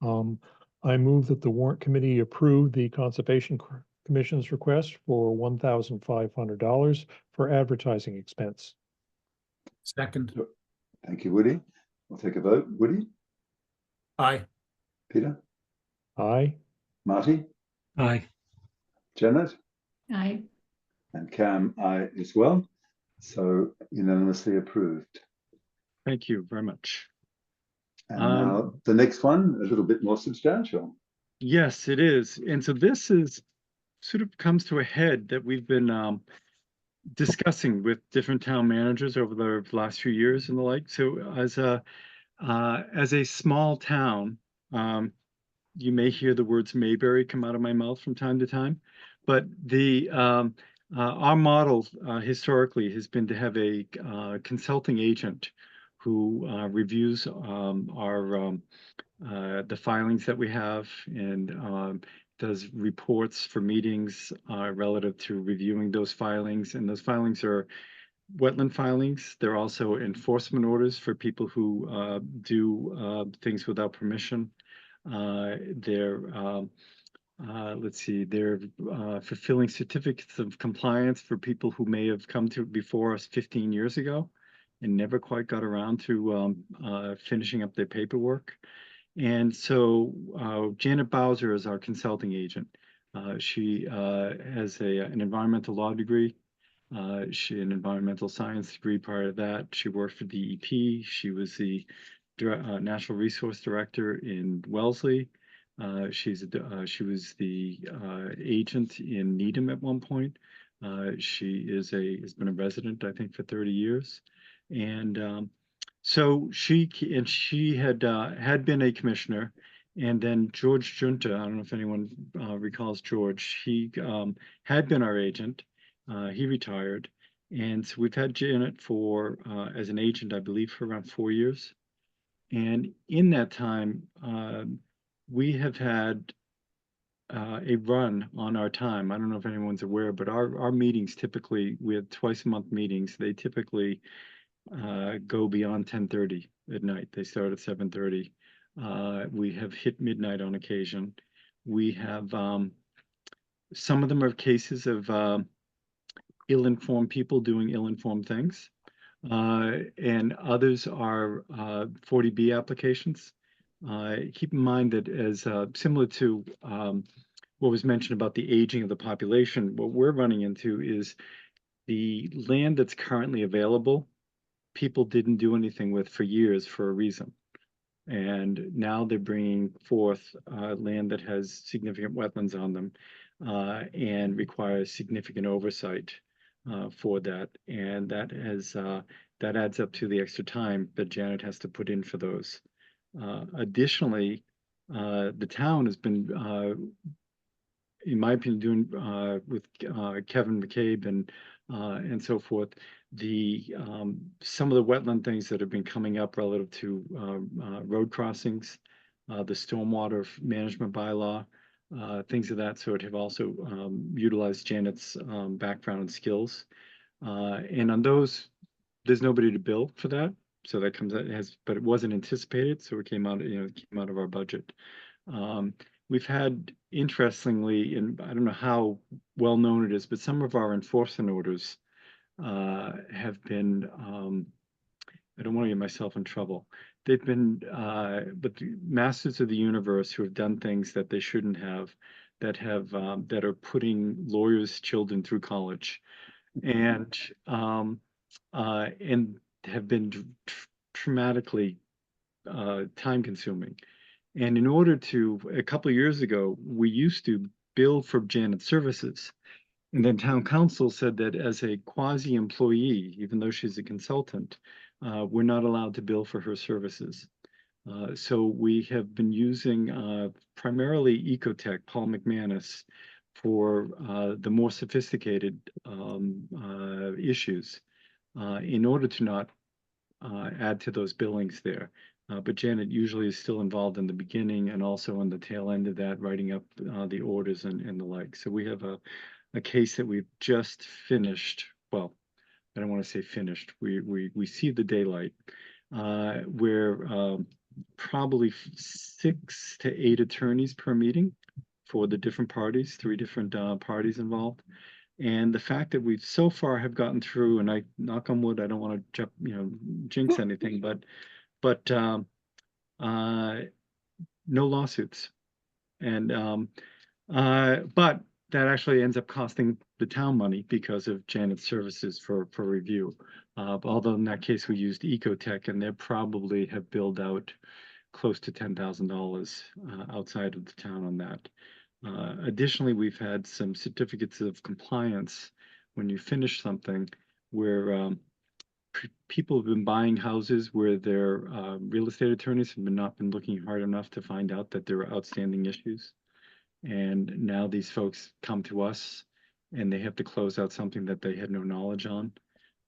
Speaker 2: I move that the warrant committee approve the Conservation Commission's request for $1,500 for advertising expense.
Speaker 8: Second.
Speaker 1: Thank you, Woody. I'll take a vote. Woody?
Speaker 8: Aye.
Speaker 1: Peter?
Speaker 2: Aye.
Speaker 1: Marty?
Speaker 12: Aye.
Speaker 1: Janet?
Speaker 9: Aye.
Speaker 1: And Cam, aye as well. So unanimously approved.
Speaker 7: Thank you very much.
Speaker 1: And now the next one, a little bit more substantial.
Speaker 7: Yes, it is. And so this is sort of comes to a head that we've been discussing with different town managers over the last few years and the like. So as a small town, you may hear the words Mayberry come out of my mouth from time to time, but our model historically has been to have a consulting agent who reviews the filings that we have and does reports for meetings relative to reviewing those filings. And those filings are wetland filings. They're also enforcement orders for people who do things without permission. They're fulfilling certificates of compliance for people who may have come to before us 15 years ago and never quite got around to finishing up their paperwork. And so Janet Bowser is our consulting agent. She has an environmental law degree. She an environmental science degree. Prior to that, she worked for DEP. She was the Natural Resource Director in Wellesley. She was the agent in Needham at one point. She has been a resident, I think, for 30 years. And so she had been a commissioner, and then George Junta, I don't know if anyone recalls George, he had been our agent. He retired, and so we've had Janet for as an agent, I believe, for around 4 years. And in that time, we have had a run on our time. I don't know if anyone's aware, but our meetings typically, we have twice a month meetings. They typically go beyond 10:30 at night. They start at 7:30. We have hit midnight on occasion. We have some of them are cases of ill-informed people doing ill-informed things, and others are 40B applications. Keep in mind that as similar to what was mentioned about the aging of the population, what we're running into is the land that's currently available, people didn't do anything with for years for a reason. And now they're bringing forth land that has significant wetlands on them and requires significant oversight for that. And that adds up to the extra time that Janet has to put in for those. Additionally, the town has been, in my opinion, doing with Kevin McCabe and so forth, some of the wetland things that have been coming up relative to road crossings, the stormwater management bylaw, things of that sort have also utilized Janet's background and skills. And on those, there's nobody to bill for that. So that comes out but it wasn't anticipated. So it came out, it came out of our budget. We've had, interestingly, and I don't know how well known it is, but some of our enforcement orders have been, I don't want to get myself in trouble. They've been, but the masters of the universe who have done things that they shouldn't have, that are putting lawyers' children through college, and have been dramatically time consuming. And in order to, a couple of years ago, we used to bill for Janet's services. And then town council said that as a quasi-employee, even though she's a consultant, we're not allowed to bill for her services. So we have been using primarily Ecotech, Paul McManus, for the more sophisticated issues in order to not add to those billings there. But Janet usually is still involved in the beginning and also on the tail end of that, writing up the orders and the like. So we have a case that we've just finished. Well, I don't want to say finished. We see the daylight where probably 6 to 8 attorneys per meeting for the different parties, 3 different parties involved. And the fact that we've so far have gotten through, and I knock on wood, I don't want to jinx anything, but no lawsuits. And but that actually ends up costing the town money because of Janet's services for review. Although in that case we used Ecotech, and they probably have billed out close to $10,000 outside of the town on that. Additionally, we've had some certificates of compliance when you finish something where people have been buying houses where their real estate attorneys have not been looking hard enough to find out that there are outstanding issues. And now these folks come to us and they have to close out something that they had no knowledge on.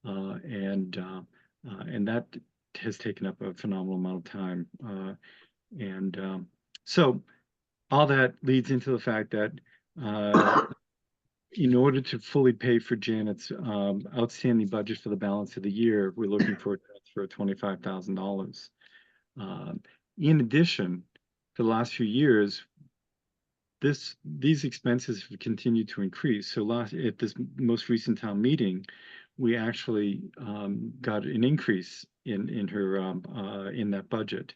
Speaker 7: And that has taken up a phenomenal amount of time. So all that leads into the fact that in order to fully pay for Janet's outstanding budget for the balance of the year, we're looking for a transfer of $25,000. In addition, for the last few years, these expenses have continued to increase. So at this most recent town meeting, we actually got an increase in her in that budget.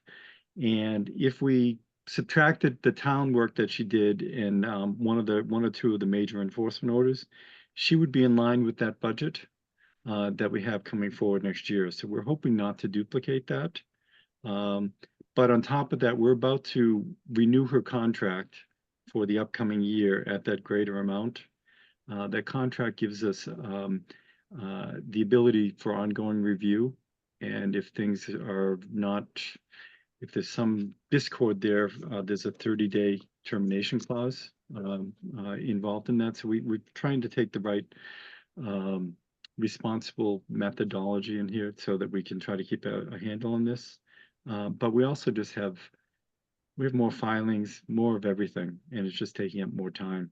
Speaker 7: And if we subtracted the town work that she did in one or two of the major enforcement orders, she would be in line with that budget that we have coming forward next year. So we're hoping not to duplicate that. But on top of that, we're about to renew her contract for the upcoming year at that greater amount. That contract gives us the ability for ongoing review. And if things are not, if there's some discord there, there's a 30-day termination clause involved in that. So we're trying to take the right responsible methodology in here so that we can try to keep a handle on this. But we also just have more filings, more of everything, and it's just taking up more time.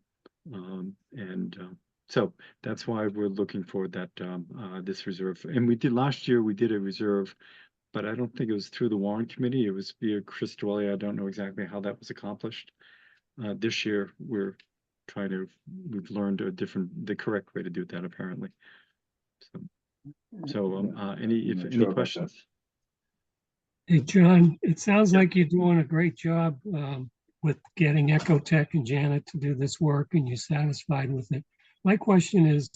Speaker 7: So that's why we're looking for that this reserve. And we did last year, we did a reserve, but I don't think it was through the Warrant Committee. It was via Chris Dwelly. I don't know exactly how that was accomplished. This year, we've learned the correct way to do that apparently. Any questions?
Speaker 12: Hey, John, it sounds like you're doing a great job with getting Ecotech and Janet to do this work, and you're satisfied with it. My question is,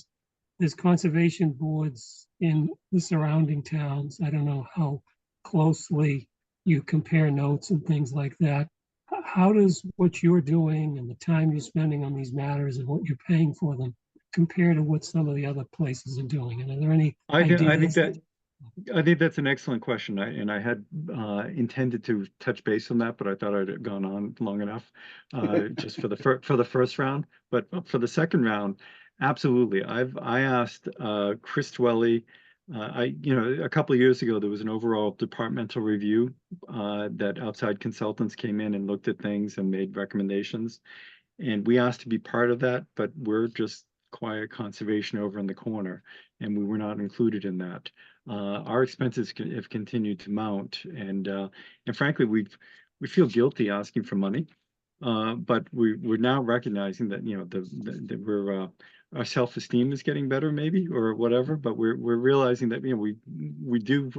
Speaker 12: there's conservation boards in the surrounding towns. I don't know how closely you compare notes and things like that. How does what you're doing and the time you're spending on these matters and what you're paying for them compare to what some of the other places are doing? And are there any ideas?
Speaker 7: I think that's an excellent question. I had intended to touch base on that, but I thought I'd have gone on long enough just for the first round. But for the second round, absolutely. I asked Chris Dwelly. A couple of years ago, there was an overall departmental review that outside consultants came in and looked at things and made recommendations. And we asked to be part of that, but we're just quiet conservation over in the corner, and we were not included in that. Our expenses have continued to mount, and frankly, we feel guilty asking for money, but we're now recognizing that our self-esteem is getting better, maybe, or whatever. But we're realizing that we do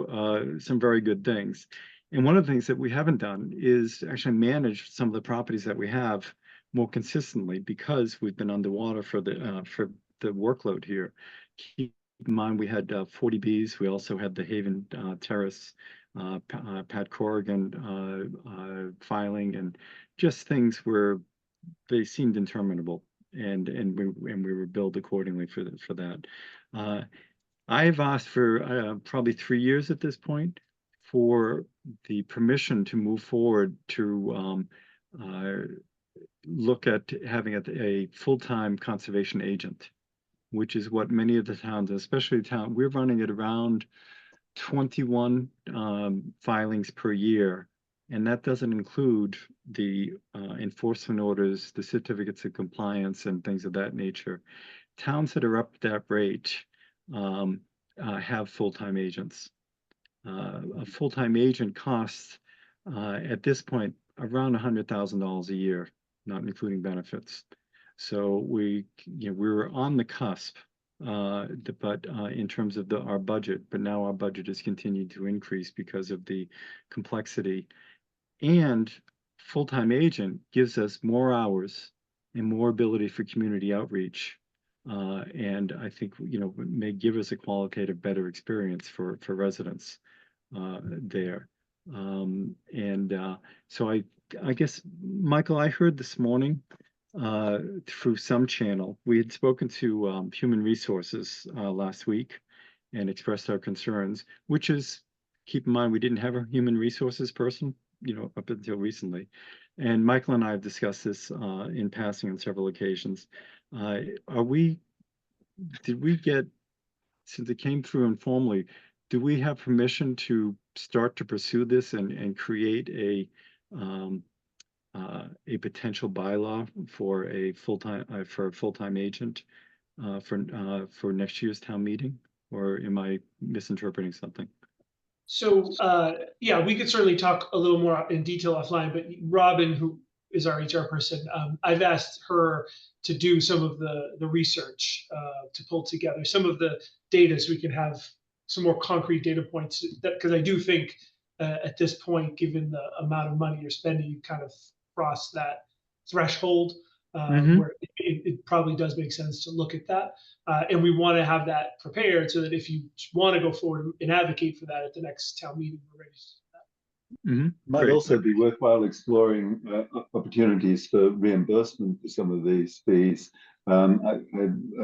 Speaker 7: some very good things, and one of the things that we haven't done is actually manage some of the properties that we have more consistently because we've been underwater for the workload here. Keep in mind, we had 40 Bs. We also had the Haven Terrace, Pat Corrigan filing, and just things where they seemed interminable, and we were billed accordingly for that. I've asked for probably 3 years at this point for the permission to move forward to look at having a full-time conservation agent, which is what many of the towns, especially we're running at around 21 filings per year. And that doesn't include the enforcement orders, the certificates of compliance and things of that nature. Towns that are up at that rate have full-time agents. A full-time agent costs at this point around $100,000 a year, not including benefits. So we're on the cusp, but in terms of our budget, but now our budget has continued to increase because of the complexity. And full-time agent gives us more hours and more ability for community outreach. And I think, may give us a qualitative better experience for residents there. So I guess, Michael, I heard this morning through some channel, we had spoken to Human Resources last week and expressed our concerns, which is, keep in mind, we didn't have a human resources person, up until recently. And Michael and I have discussed this in passing on several occasions. Did we get, since it came through informally, do we have permission to start to pursue this and create a potential bylaw for a full-time agent for next year's town meeting? Or am I misinterpreting something?
Speaker 3: So, yeah, we could certainly talk a little more in detail offline, but Robin, who is our HR person, I've asked her to do some of the research to pull together some of the data so we can have some more concrete data points, because I do think at this point, given the amount of money you're spending, you kind of cross that threshold where it probably does make sense to look at that. And we want to have that prepared so that if you want to go forward and advocate for that at the next town meeting, we're ready to do that.
Speaker 1: Might
Speaker 7: Great.
Speaker 1: also be worthwhile exploring opportunities for reimbursement for some of these fees. I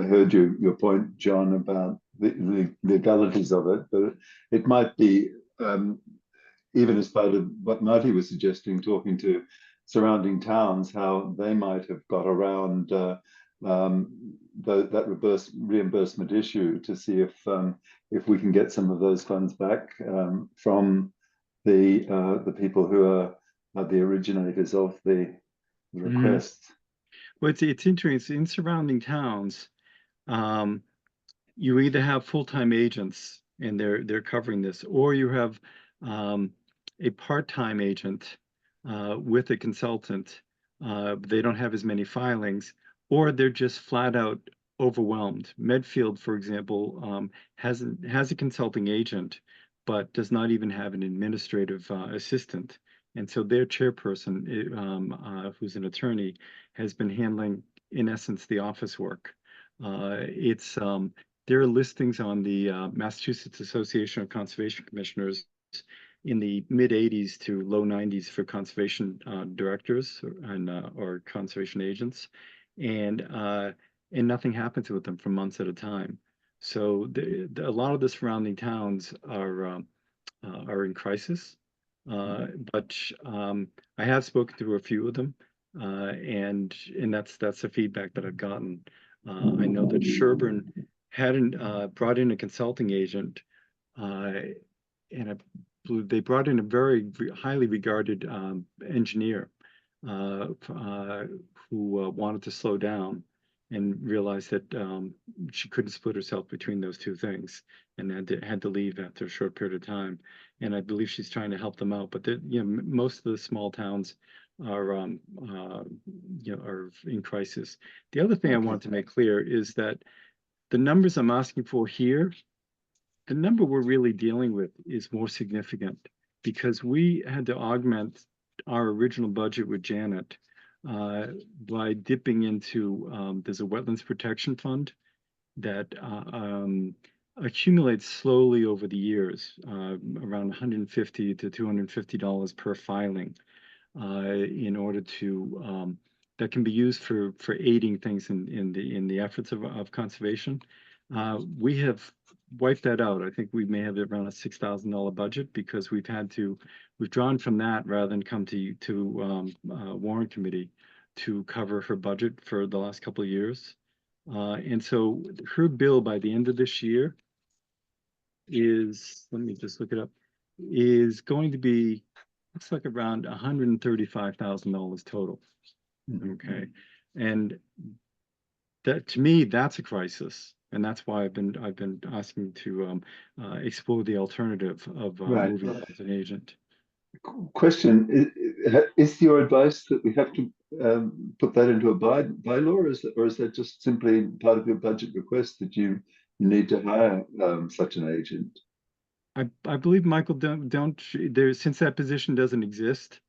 Speaker 1: heard your point, John, about the legalities of it, but it might be, even as part of what Marty was suggesting, talking to surrounding towns, how they might have got around that reimbursement issue, to see if we can get some of those funds back from the people who are the originators of the requests.
Speaker 7: Well, it's interesting. In surrounding towns, you either have full-time agents and they're covering this, or you have a part-time agent with a consultant. They don't have as many filings, or they're just flat out overwhelmed. Medfield, for example, has a consulting agent, but does not even have an administrative assistant. And so their chairperson, who's an attorney, has been handling, in essence, the office work. There are listings on the Massachusetts Association of Conservation Commissioners in the mid-80s to low 90s for conservation directors and or conservation agents, and nothing happens with them for months at a time. So a lot of the surrounding towns are in crisis, but I have spoken to a few of them, and that's the feedback that I've gotten. I know that Sherburne hadn't brought in a consulting agent, and they brought in a very highly regarded engineer who wanted to slow down and realized that she couldn't split herself between those two things, and had to leave after a short period of time. And I believe she's trying to help them out, but most of the small towns are in crisis. The other thing I want to make clear is that the numbers I'm asking for here, the number we're really dealing with is more significant, because we had to augment our original budget with Janet by dipping into, there's a wetlands protection fund that accumulates slowly over the years, around $150 to $250 per filing, in order to that can be used for aiding things in the efforts of conservation. We have wiped that out. I think we may have around a $6,000 budget, because we've drawn from that rather than come to Warrant Committee to cover her budget for the last couple of years. And so her bill by the end of this year is, let me just look it up, is going to be, looks like around $135,000 total. Okay, and that, to me, that's a crisis, and that's why I've been asking to explore the alternative of
Speaker 1: Right.
Speaker 7: moving as an agent.
Speaker 1: Question, is your advice that we have to put that into a bylaw, or is that just simply part of your budget request that you need to hire such an agent?
Speaker 7: I believe, Michael, don't there, since that position doesn't exist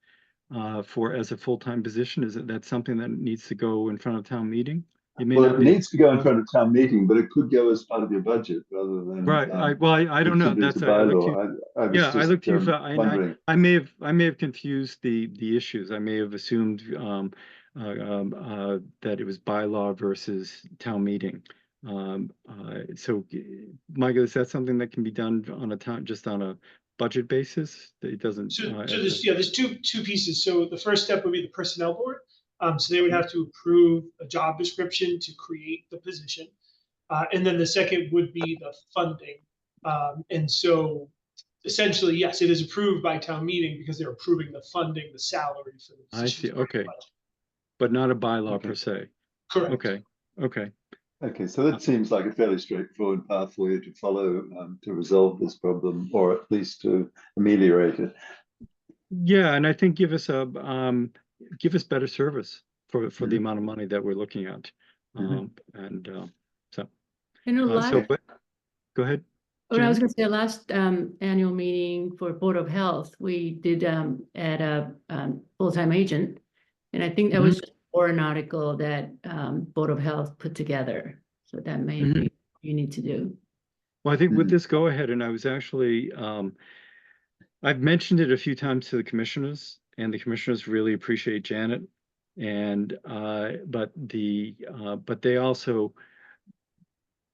Speaker 7: for as a full-time position, is that something that needs to go in front of town meeting? It may
Speaker 1: Well,
Speaker 7: not
Speaker 1: it
Speaker 7: be.
Speaker 1: needs to go in front of town meeting, but it could go as part of your budget rather than
Speaker 7: Right. I don't know.
Speaker 1: simply as
Speaker 7: That's
Speaker 1: a
Speaker 7: I look to,
Speaker 1: bylaw. I was
Speaker 7: yeah, I
Speaker 1: just
Speaker 7: look to you for, and
Speaker 1: wondering.
Speaker 7: I may have confused the issues. I may have assumed that it was bylaw versus town meeting. So, Michael, is that something that can be done on a town, just on a budget basis? That it doesn't.
Speaker 3: So there's two pieces. So the first step would be the personnel board. So they would have to approve a job description to create the position. And then the second would be the funding. And so essentially, yes, it is approved by town meeting because they're approving the funding, the salary for the position.
Speaker 7: I see. Okay. But not a bylaw per se.
Speaker 3: Correct.
Speaker 7: Okay. Okay.
Speaker 1: Okay, so that seems like a fairly straightforward path for you to follow to resolve this problem, or at least to ameliorate it.
Speaker 7: Yeah, and I think give us better service for the amount of money that we're looking at. And so.
Speaker 9: And a lot.
Speaker 7: But go ahead.
Speaker 9: What I was going to say, last annual meeting for Board of Health, we did add a full-time agent, and I think that was just for an article that Board of Health put together. So that may be what you need to do.
Speaker 7: Well, I think with this go ahead, and I was actually I've mentioned it a few times to the commissioners, and the commissioners really appreciate Janet, and but they also,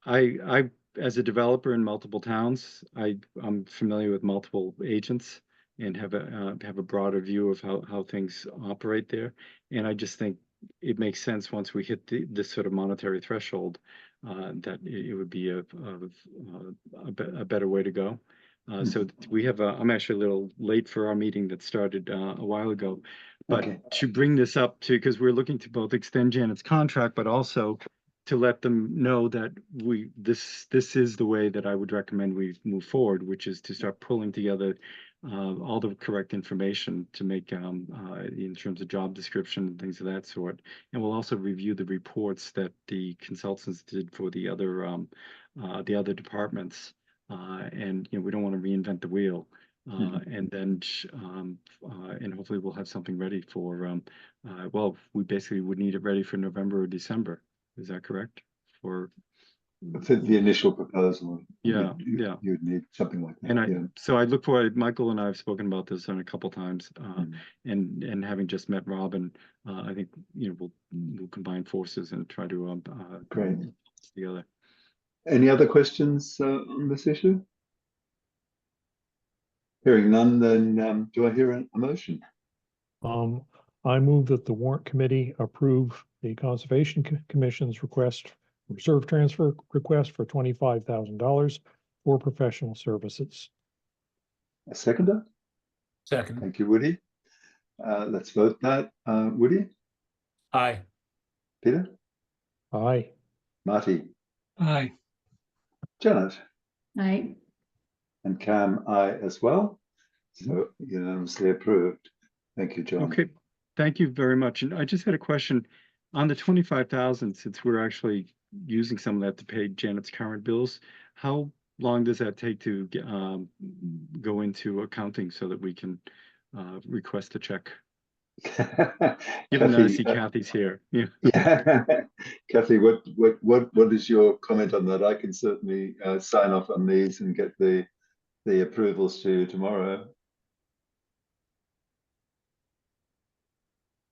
Speaker 7: I as a developer in multiple towns, I'm familiar with multiple agents and have a broader view of how things operate there. And I just think it makes sense once we hit this sort of monetary threshold that it would be a better way to go. So we have I'm actually a little late for our meeting that started a while ago, but to bring this up to, because we're looking to both extend Janet's contract, but also to let them know that this is the way that I would recommend we move forward, which is to start pulling together all the correct information to make in terms of job description and things of that sort. And we'll also review the reports that the consultants did for the other departments. And we don't want to reinvent the wheel. And then and hopefully we'll have something ready for well, we basically would need it ready for November or December. Is that correct? For
Speaker 1: the initial proposal.
Speaker 7: Yeah,
Speaker 1: you'd need something like that.
Speaker 7: And so I look forward. Michael and I have spoken about this on a couple times, and having just met Robin, I think we'll combine forces and try to
Speaker 1: great
Speaker 7: together.
Speaker 1: Any other questions on this issue? Hearing none, then do I hear a motion?
Speaker 2: I move that the Warrant Committee approve the Conservation Commission's reserve transfer request for $25,000 for professional services.
Speaker 1: A seconder?
Speaker 8: Second.
Speaker 1: Thank you, Woody. Let's vote that. Woody?
Speaker 8: Aye.
Speaker 1: Peter?
Speaker 2: Aye.
Speaker 1: Marty?
Speaker 12: Aye.
Speaker 1: Janet?
Speaker 9: Aye.
Speaker 1: And Cam, aye as well. So unanimously approved. Thank you, John.
Speaker 7: Okay, thank you very much. And I just had a question on the 25,000. Since we're actually using some of that to pay Janet's current bills, how long does that take to go into accounting so that we can request a check? Given that I see Kathy's here.
Speaker 1: Yeah. Kathy, what is your comment on that? I can certainly sign off on these and get the approvals to you tomorrow.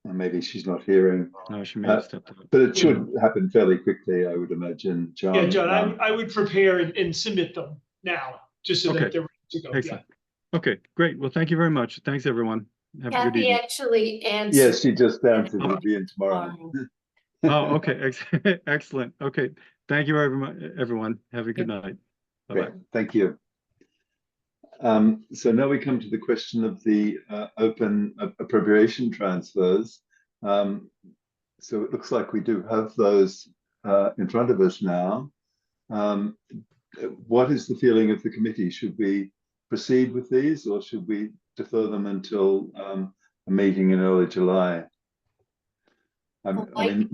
Speaker 1: And maybe she's not hearing.
Speaker 7: No, she may have stepped up.
Speaker 1: But it should happen fairly quickly, I would imagine, John.
Speaker 3: Yeah, John, I would prepare and submit them now, just so that they're ready to go.
Speaker 7: Excellent. Okay, great. Well, thank you very much. Thanks, everyone. Have a good
Speaker 5: Kathy
Speaker 7: evening.
Speaker 5: actually answered.
Speaker 1: Yes, she just answered. It'll be in tomorrow.
Speaker 7: Oh, okay, excellent. Okay, thank you very much, everyone. Have a good night.
Speaker 1: Great,
Speaker 7: Bye-bye.
Speaker 1: thank you. So now we come to the question of the open appropriation transfers. So it looks like we do have those in front of us now. What is the feeling of the committee? Should we proceed with these, or should we defer them until a meeting in early July? I mean,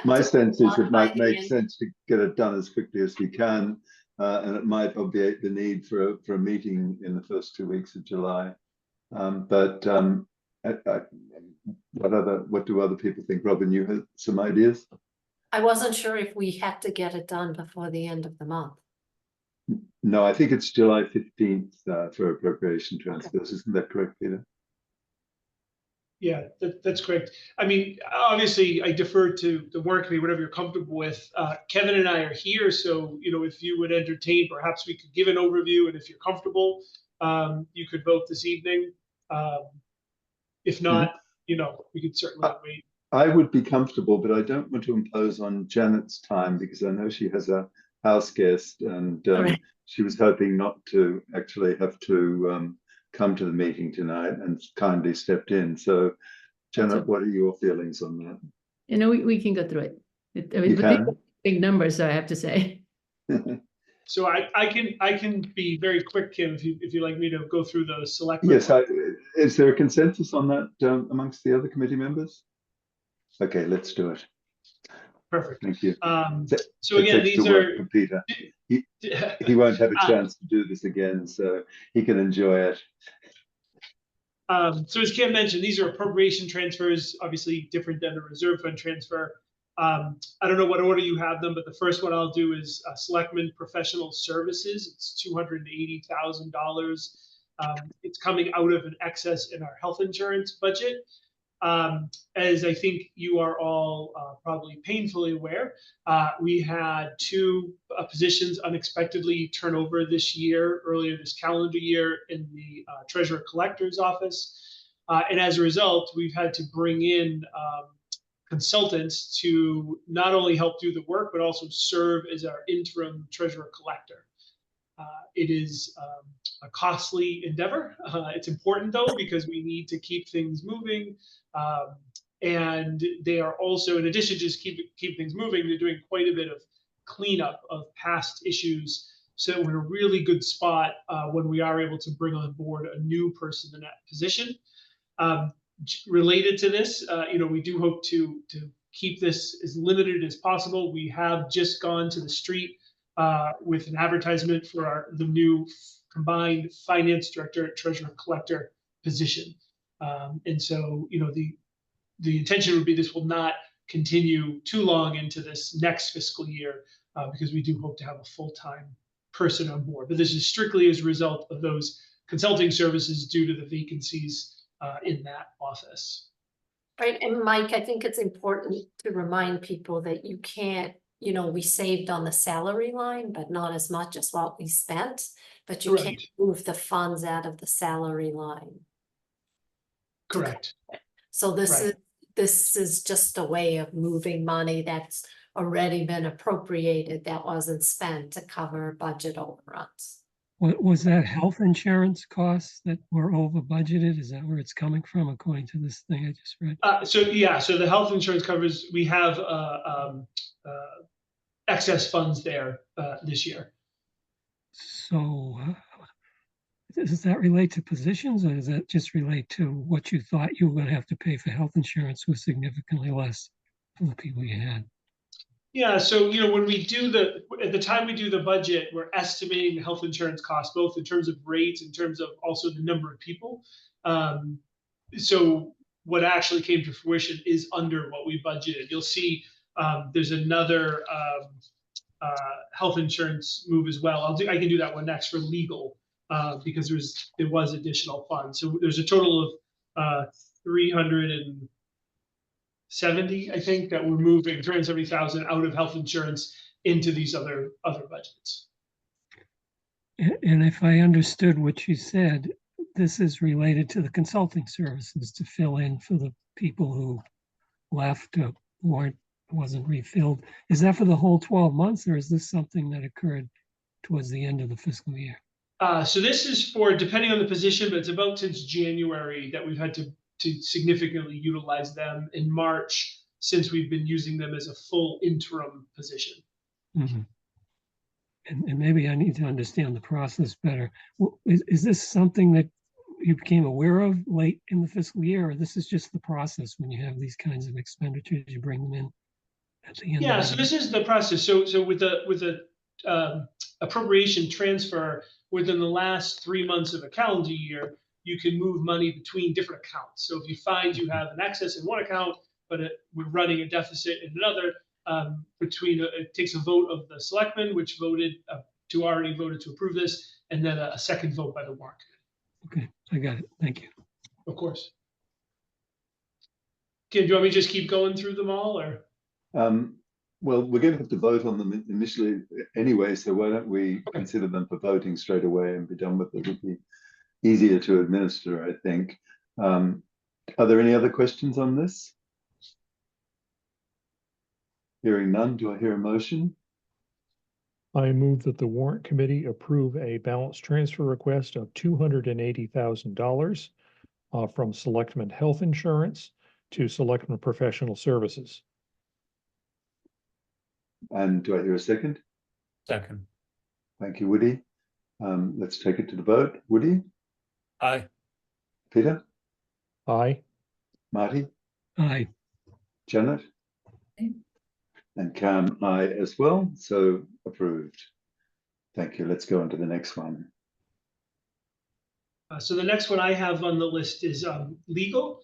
Speaker 1: my sense is it might make sense to get it done as quickly as we can, and it might obviate the need for a meeting in the first 2 weeks of July. What do other people think? Robin, you had some ideas?
Speaker 5: I wasn't sure if we had to get it done before the end of the month.
Speaker 1: No, I think it's July 15th for appropriation transfers. Isn't that correct, Peter?
Speaker 3: Yeah, that's correct. I mean, obviously, I defer to the warrant committee, whatever you're comfortable with. Kevin and I are here, so if you would entertain, perhaps we could give an overview, and if you're comfortable, you could vote this evening. If not, we could certainly wait.
Speaker 1: I would be comfortable, but I don't want to impose on Janet's time because I know she has a house guest, and she was hoping not to actually have to come to the meeting tonight, and kindly stepped in. So, Janet, what are your feelings on that?
Speaker 9: We can go through it. I mean, but these are big numbers, so I have to say.
Speaker 3: So I can be very quick, Kim, if you like me to go through the select.
Speaker 1: Yes, is there a consensus on that amongst the other committee members? Okay, let's do it.
Speaker 3: Perfect.
Speaker 1: Thank you.
Speaker 3: So again, these are
Speaker 1: Peter. He won't have a chance to do this again, so he can enjoy it.
Speaker 3: So as Kim mentioned, these are appropriation transfers, obviously different than a reserve fund transfer. I don't know what order you have them, but the first one I'll do is Selectmen Professional Services. It's $280,000. It's coming out of an excess in our health insurance budget. As I think you are all probably painfully aware, we had two positions unexpectedly turn over this year, earlier this calendar year, in the Treasurer Collector's office. And as a result, we've had to bring in consultants to not only help do the work, but also serve as our interim Treasurer Collector. It is a costly endeavor. It's important, though, because we need to keep things moving. And they are also, in addition to just keep things moving, they're doing quite a bit of cleanup of past issues. So we're in a really good spot when we are able to bring on board a new person in that position. Related to this, we do hope to keep this as limited as possible. We have just gone to the street with an advertisement for the new combined finance director, treasurer collector position. And so, the intention would be this will not continue too long into this next fiscal year because we do hope to have a full-time person on board. But this is strictly as a result of those consulting services due to the vacancies in that office.
Speaker 5: Right, and Mike, I think it's important to remind people that you can't, we saved on the salary line, but not as much as what we spent, but you can't move the funds out of the salary line.
Speaker 3: Correct.
Speaker 5: So this is just a way of moving money that's already been appropriated that wasn't spent to cover budget overruns.
Speaker 12: Was that health insurance costs that were over budgeted? Is that where it's coming from, according to this thing I just read?
Speaker 3: So the health insurance covers, we have excess funds there this year.
Speaker 12: So does that relate to positions, or does that just relate to what you thought you were going to have to pay for health insurance was significantly less for the people you had?
Speaker 3: Yeah, so when we do at the time we do the budget, we're estimating the health insurance costs, both in terms of rates, in terms of also the number of people. So what actually came to fruition is under what we budgeted. You'll see there's another health insurance move as well. I can do that one next for legal because there was additional funds. So there's a total of 370, I think, that we're moving 370,000 out of health insurance into these other budgets.
Speaker 12: And if I understood what you said, this is related to the consulting services to fill in for the people who left, wasn't refilled. Is that for the whole 12 months, or is this something that occurred towards the end of the fiscal year?
Speaker 3: So this is for, depending on the position, but it's about since January that we've had to significantly utilize them. In March, since we've been using them as a full interim position.
Speaker 12: Mhm. And maybe I need to understand the process better. Is this something that you became aware of late in the fiscal year, or this is just the process when you have these kinds of expenditures, you bring them in at the end?
Speaker 3: Yeah,
Speaker 12: of
Speaker 3: so
Speaker 12: the
Speaker 3: this
Speaker 12: year?
Speaker 3: is the process. So with the appropriation transfer within the last 3 months of a calendar year, you can move money between different accounts. So if you find you have an excess in one account, but we're running a deficit in another, it takes a vote of the selectmen, which already voted to approve this, and then a second vote by the warrant committee.
Speaker 12: Okay, I got it. Thank you.
Speaker 3: Of course. Kim, do you want me to just keep going through them all, or?
Speaker 1: Well, we're going to have to vote on them initially anyway, so why don't we consider them for voting straight away and be done with it? It'd be easier to administer, I think. Are there any other questions on this? Hearing none, do I hear a motion?
Speaker 2: I move that the warrant committee approve a balance transfer request of $280,000 from Selectmen Health Insurance to Selectmen Professional Services.
Speaker 1: And do I hear a second?
Speaker 8: Second.
Speaker 1: Thank you, Woody. Let's take it to the vote. Woody?
Speaker 8: Aye.
Speaker 1: Peter?
Speaker 2: Aye.
Speaker 1: Marty?
Speaker 12: Aye.
Speaker 1: Janet?
Speaker 5: Aye.
Speaker 1: And Cam, aye as well, so approved. Thank you. Let's go on to the next one.
Speaker 3: So the next one I have on the list is legal.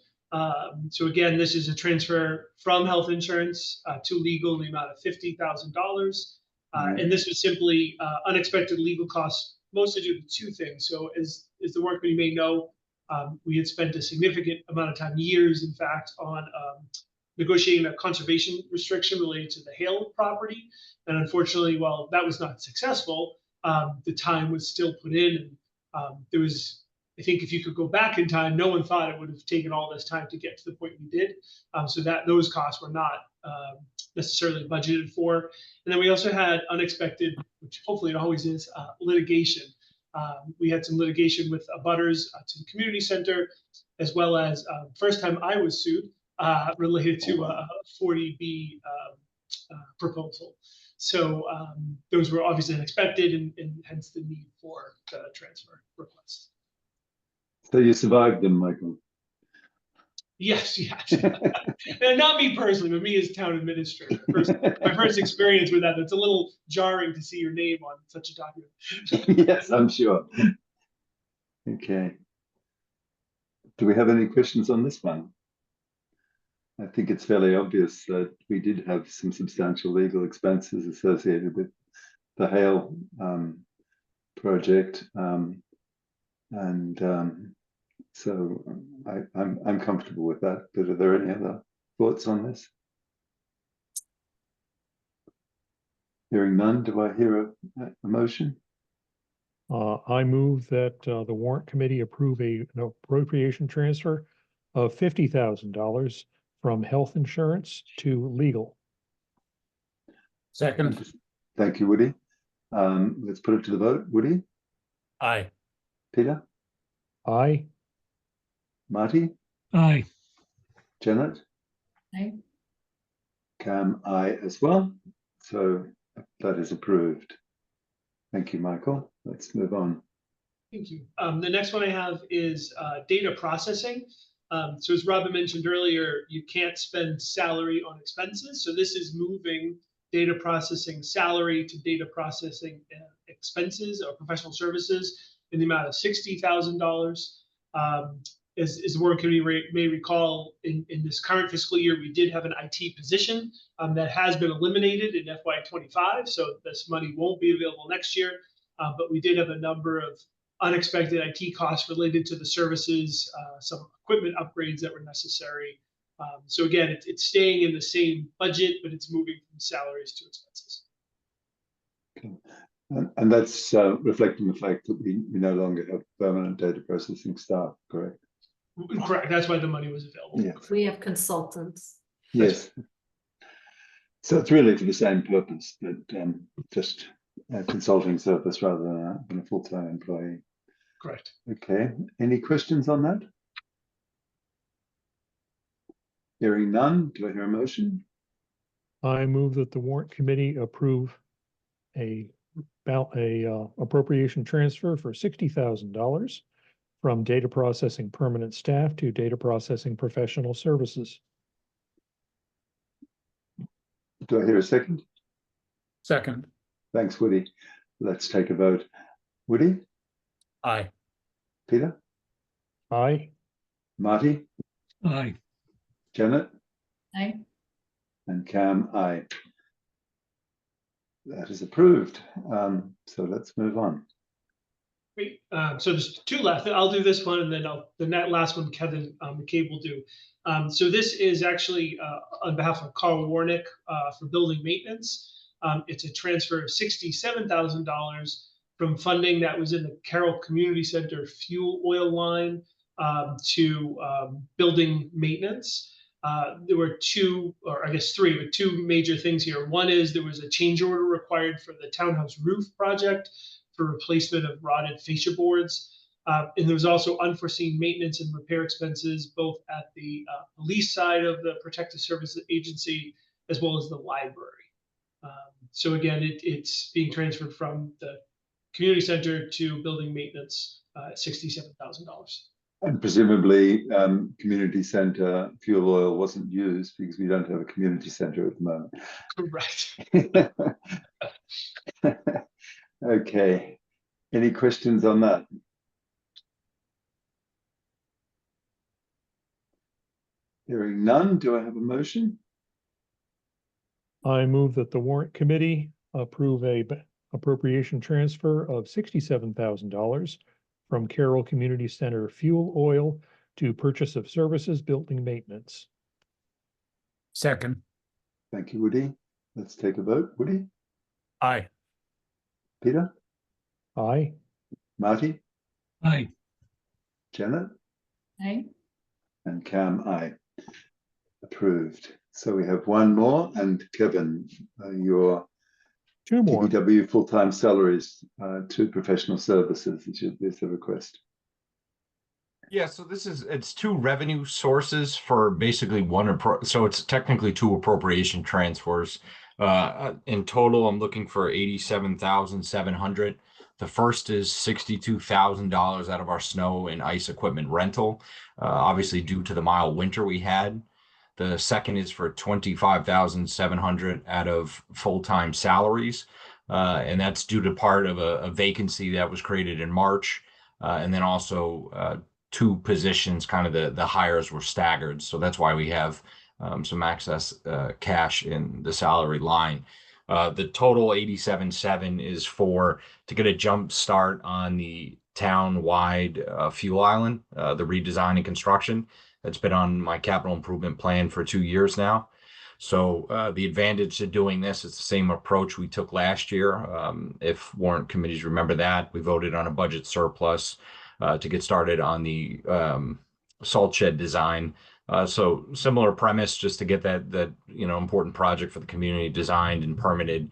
Speaker 3: So again, this is a transfer from health insurance to legal in the amount of $50,000. And this was simply unexpected legal costs, mostly due to two things. So as the work we may know, we had spent a significant amount of time, years in fact, on negotiating a conservation restriction related to the Hale property. And unfortunately, while that was not successful, the time was still put in. And there was, I think if you could go back in time, no one thought it would have taken all this time to get to the point we did. So that those costs were not necessarily budgeted for. And then we also had unexpected, which hopefully it always is, litigation. We had some litigation with abutters to the community center, as well as first time I was sued related to a 40B proposal. So those were obviously unexpected, and hence the need for the transfer request.
Speaker 1: So you survived them, Michael?
Speaker 3: Yes, yes. And not me personally, but me as town administrator. My first experience with that, it's a little jarring to see your name on such a document.
Speaker 1: Yes, I'm sure. Okay. Do we have any questions on this one? I think it's fairly obvious that we did have some substantial legal expenses associated with the Hale project. So I'm comfortable with that, but are there any other thoughts on this? Hearing none, do I hear a motion?
Speaker 2: I move that the warrant committee approve an appropriation transfer of $50,000 from health insurance to legal.
Speaker 8: Second.
Speaker 1: Thank you, Woody. Let's put it to the vote. Woody?
Speaker 8: Aye.
Speaker 1: Peter?
Speaker 2: Aye.
Speaker 1: Marty?
Speaker 12: Aye.
Speaker 1: Janet?
Speaker 5: Aye.
Speaker 1: Cam, aye as well. So that is approved. Thank you, Michael. Let's move on.
Speaker 3: Thank you. The next one I have is data processing. So as Robin mentioned earlier, you can't spend salary on expenses. So this is moving data processing salary to data processing expenses or professional services in the amount of $60,000. As the Warrant Committee may recall, in this current fiscal year, we did have an IT position that has been eliminated in FY25. So this money won't be available next year. But we did have a number of unexpected IT costs related to the services, some equipment upgrades that were necessary. So again, it's staying in the same budget, but it's moving from salaries to expenses.
Speaker 1: Okay. And that's reflecting the fact that we no longer have permanent data processing staff, correct?
Speaker 3: Correct. That's why the money was available.
Speaker 1: Yeah.
Speaker 5: We have consultants.
Speaker 1: Yes. So it's really for the same purpose, but just a consulting service rather than a full-time employee.
Speaker 3: Correct.
Speaker 1: Okay. Any questions on that? Hearing none, do I hear a motion?
Speaker 2: I move that the warrant committee approve appropriation transfer for $60,000 from data processing permanent staff to data processing professional services.
Speaker 1: Do I hear a second?
Speaker 8: Second.
Speaker 1: Thanks, Woody. Let's take a vote. Woody,
Speaker 8: Aye.
Speaker 1: Peter,
Speaker 2: Aye.
Speaker 1: Marty,
Speaker 12: Aye.
Speaker 1: Janet,
Speaker 9: Aye.
Speaker 1: and Cam, aye. That is approved. So let's move on.
Speaker 3: Great. So there's two left. I'll do this one, and then that last one Kevin McCabe will do. So this is actually on behalf of Carl Warnick for building maintenance. It's a transfer of $67,000 from funding that was in the Carroll Community Center fuel oil line to building maintenance. There were two, or I guess three, but two major things here. One is there was a change order required for the townhouse roof project for replacement of rotted fascia boards. And there was also unforeseen maintenance and repair expenses, both at the police side of the Protective Services Agency, as well as the library. So again, it's being transferred from the community center to building maintenance, $67,000.
Speaker 1: And presumably, community center fuel oil wasn't used because we don't have a community center at the moment.
Speaker 3: Correct.
Speaker 1: Okay. Any questions on that? Hearing none, do I have a motion?
Speaker 2: I move that the warrant committee approve appropriation transfer of $67,000 from Carroll Community Center fuel oil to purchase of services building maintenance.
Speaker 8: Second.
Speaker 1: Thank you, Woody. Let's take a vote. Woody,
Speaker 8: Aye.
Speaker 1: Peter,
Speaker 2: Aye.
Speaker 1: Marty,
Speaker 12: Aye.
Speaker 1: Janet,
Speaker 9: Aye.
Speaker 1: and Cam, aye. Approved. So we have one more, and Kevin, your
Speaker 2: Two more.
Speaker 1: TBW full-time salaries to professional services is the request.
Speaker 13: Yeah, so it's two revenue sources for basically so it's technically two appropriation transfers. In total, I'm looking for $87,700. The first is $62,000 out of our snow and ice equipment rental, obviously due to the mild winter we had. The second is for $25,700 out of full-time salaries, and that's due to part of a vacancy that was created in March, and then also two positions, kind of the hires were staggered. So that's why we have some excess cash in the salary line. The total 87.7 is to get a jump start on the town-wide fuel island, the redesign and construction. That's been on my capital improvement plan for 2 years now. So the advantage to doing this is the same approach we took last year. If warrant committees remember that, we voted on a budget surplus to get started on the salt shed design. So similar premise, just to get that important project for the community designed and permitted.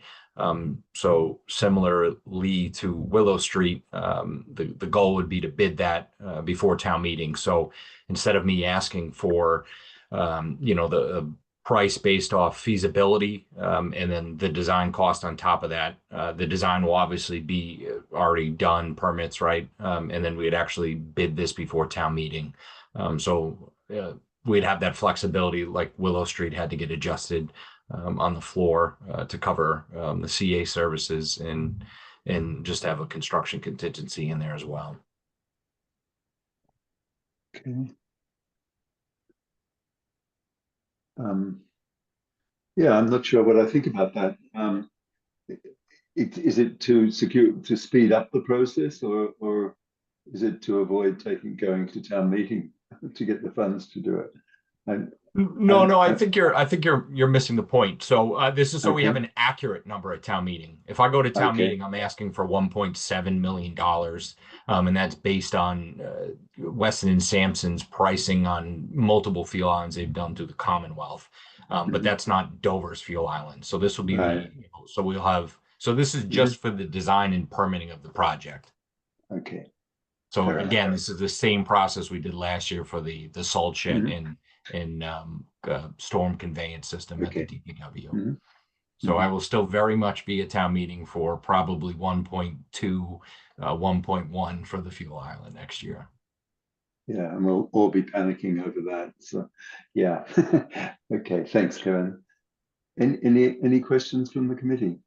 Speaker 13: So similarly to Willow Street, the goal would be to bid that before town meeting. So instead of me asking for the price based off feasibility and then the design cost on top of that, the design will obviously be already done, permits, right? And then we'd actually bid this before town meeting. So we'd have that flexibility like Willow Street had to get adjusted on the floor to cover the CA services and just have a construction contingency in there as well.
Speaker 1: Okay. Yeah, I'm not sure what I think about that. Is it to speed up the process, or is it to avoid going to town meeting to get the funds to do it?
Speaker 13: No,
Speaker 1: And-
Speaker 13: no, I think you're missing the point. So this is so we have
Speaker 1: Okay.
Speaker 13: an accurate number at town meeting. If I go to town
Speaker 1: Okay.
Speaker 13: meeting, I'm asking for $1.7 million. And that's based on Weston and Sampson's pricing on multiple fuel islands they've done through the Commonwealth. But
Speaker 1: Mhm.
Speaker 13: that's not Dover's fuel island. So this will be
Speaker 1: Right.
Speaker 13: so we'll have, so this is just for the design and permitting of the project.
Speaker 1: Okay.
Speaker 13: So
Speaker 1: Fair enough.
Speaker 13: again, this is the same process we did last year for the salt shed
Speaker 1: Mhm.
Speaker 13: and storm conveyance system at the
Speaker 1: Okay.
Speaker 13: DPW.
Speaker 1: Mhm.
Speaker 13: So
Speaker 1: Mhm.
Speaker 13: I will still very much be at town meeting for probably 1.2, 1.1 for the fuel island next year.
Speaker 1: Yeah, and we'll all be panicking over that. So, yeah. Okay, thanks, Kevin. Any questions from the committee?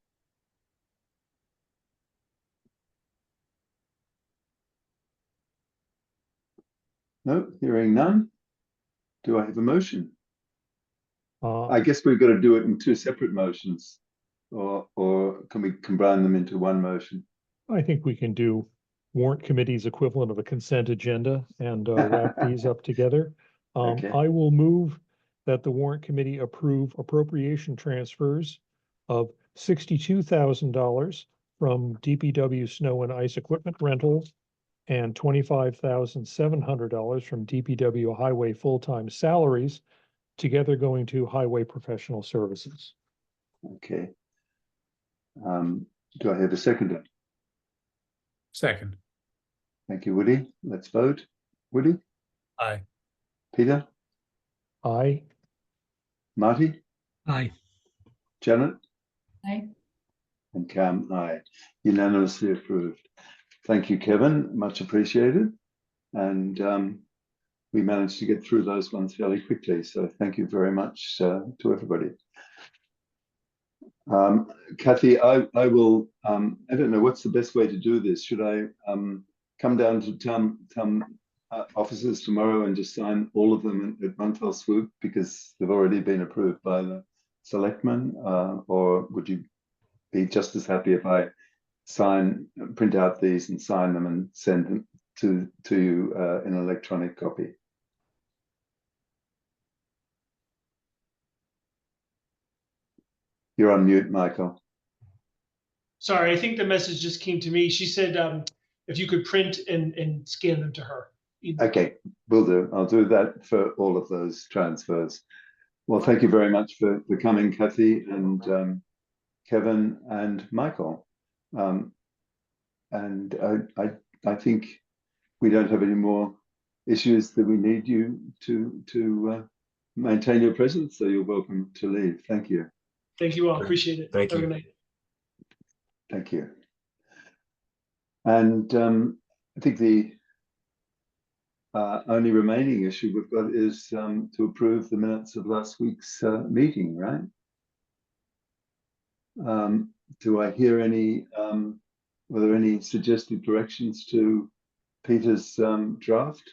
Speaker 1: No, hearing none. Do I have a motion? I guess we've got to do it in two separate motions, or can we combine them into one motion?
Speaker 2: I think we can do warrant committee's equivalent of a consent agenda and wrap these up together.
Speaker 1: Okay.
Speaker 2: I will move that the warrant committee approve appropriation transfers of $62,000 from DPW snow and ice equipment rentals and $25,700 from DPW highway full-time salaries, together going to highway professional services.
Speaker 1: Okay. Do I have a seconder?
Speaker 8: Second.
Speaker 1: Thank you, Woody. Let's vote. Woody,
Speaker 8: Aye.
Speaker 1: Peter,
Speaker 2: Aye.
Speaker 1: Marty,
Speaker 12: Aye.
Speaker 1: Janet,
Speaker 9: Aye.
Speaker 1: and Cam, aye. Unanimously approved. Thank you, Kevin. Much appreciated. And we managed to get through those ones fairly quickly. So thank you very much to everybody. Kathy, I will, I don't know what's the best way to do this. Should I come down to town offices tomorrow and just sign all of them at one fell swoop because they've already been approved by the selectmen? Or would you be just as happy if I print out these and sign them and send them to you in an electronic copy? You're on mute, Michael.
Speaker 3: Sorry, I think the message just came to me. She said if you could print and scan them to her.
Speaker 1: Okay, will do. I'll do that for all of those transfers. Well, thank you very much for coming, Kathy and Kevin and Michael. And I think we don't have any more issues that we need you to maintain your presence. So you're welcome to leave. Thank you.
Speaker 3: Thank you all. Appreciate it.
Speaker 13: Thank
Speaker 3: Have a
Speaker 13: you.
Speaker 3: good night.
Speaker 1: Thank you. And I think the only remaining issue we've got is to approve the minutes of last week's meeting, right? Do I hear any, were there any suggested directions to Peter's draft?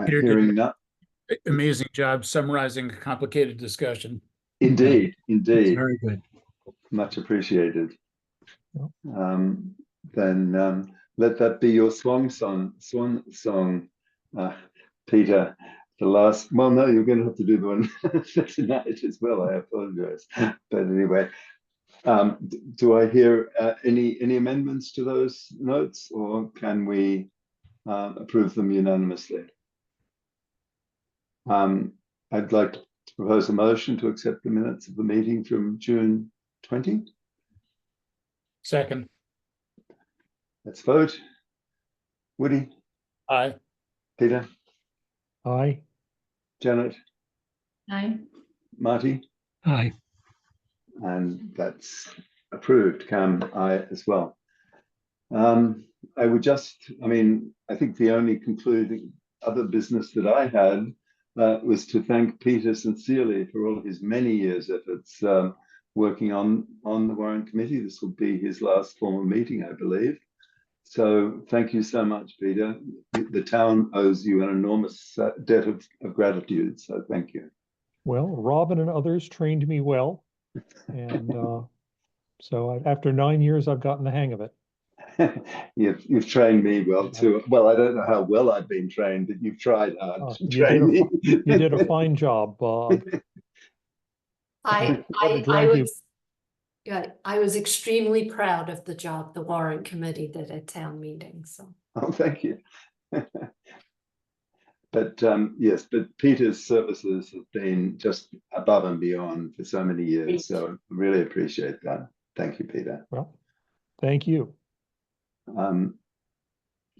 Speaker 8: Peter did
Speaker 1: Hearing
Speaker 8: an
Speaker 1: none.
Speaker 8: amazing job summarizing a complicated discussion.
Speaker 1: Indeed,
Speaker 12: It's
Speaker 1: indeed.
Speaker 12: very good.
Speaker 1: Much appreciated.
Speaker 2: Yep.
Speaker 1: Then let that be your swan song, Peter. The last, well, no, you're going to have to do the one for tonight as well. I apologize. But anyway, do I hear any amendments to those notes, or can we approve them unanimously? I'd like to propose a motion to accept the minutes of the meeting from June 20.
Speaker 8: Second.
Speaker 1: Let's vote. Woody,
Speaker 8: Aye.
Speaker 1: Peter,
Speaker 2: Aye.
Speaker 1: Janet,
Speaker 9: Aye.
Speaker 1: Marty,
Speaker 12: Aye.
Speaker 1: and that's approved. Cam, I as well. I would just, I think the only concluding other business that I had was to thank Peter sincerely for all of his many years' efforts working on the Warrant Committee. This will be his last formal meeting, I believe. So thank you so much, Peter. The town owes you an enormous debt of gratitude. So thank you.
Speaker 2: Well, Robin and others trained me well. And so after 9 years, I've gotten the hang of it.
Speaker 1: You've trained me well too. Well, I don't know how well I've been trained, but you've tried hard to
Speaker 2: You
Speaker 1: train me.
Speaker 2: you did a fine job.
Speaker 5: I
Speaker 2: Gotta
Speaker 5: I
Speaker 2: drag you.
Speaker 5: was, yeah, I was extremely proud of the job the warrant committee did at town meeting, so.
Speaker 1: Oh, thank you. But yes, but Peter's services have been just above and beyond for so many years. So I really appreciate that. Thank you, Peter.
Speaker 2: Well, thank you.
Speaker 1: Do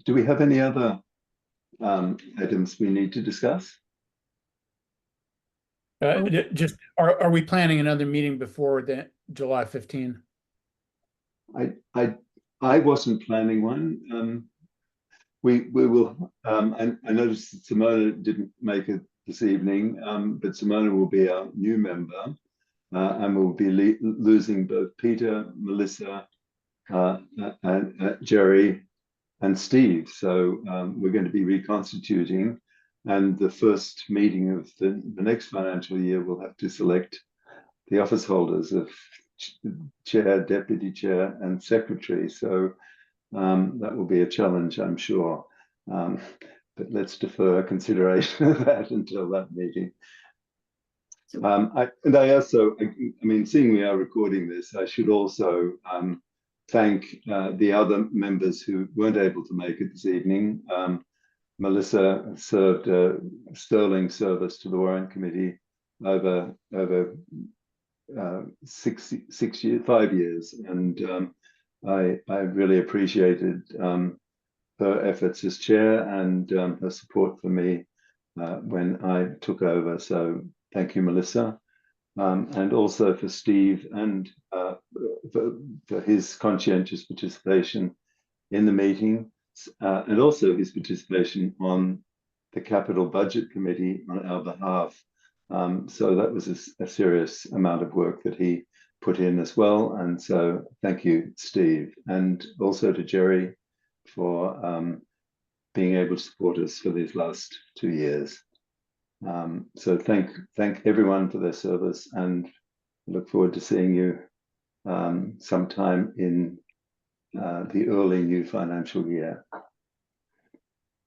Speaker 1: we have any other items we need to discuss?
Speaker 8: Just, are we planning another meeting before the July 15?
Speaker 1: I wasn't planning one. We will. I noticed that Simona didn't make it this evening, but Simona will be our new member, and we'll be losing both Peter, Melissa, and Jerry, and Steve. So we're going to be reconstituting, and the first meeting of the next financial year, we'll have to select the office holders of chair, deputy chair, and secretary. So that will be a challenge, I'm sure. But let's defer consideration of that until that meeting. I mean, seeing we are recording this, I should also thank the other members who weren't able to make it this evening. Melissa served a sterling service to the Warrant Committee over 5 years, and I really appreciated her efforts as chair and her support for me when I took over. So thank you, Melissa, and also for Steve and for his conscientious participation in the meeting, and also his participation on the Capital Budget Committee on our behalf. So that was a serious amount of work that he put in as well. And so thank you, Steve, and also to Jerry for being able to support us for these last 2 years. So thank everyone for their service, and look forward to seeing you sometime in the early new financial year.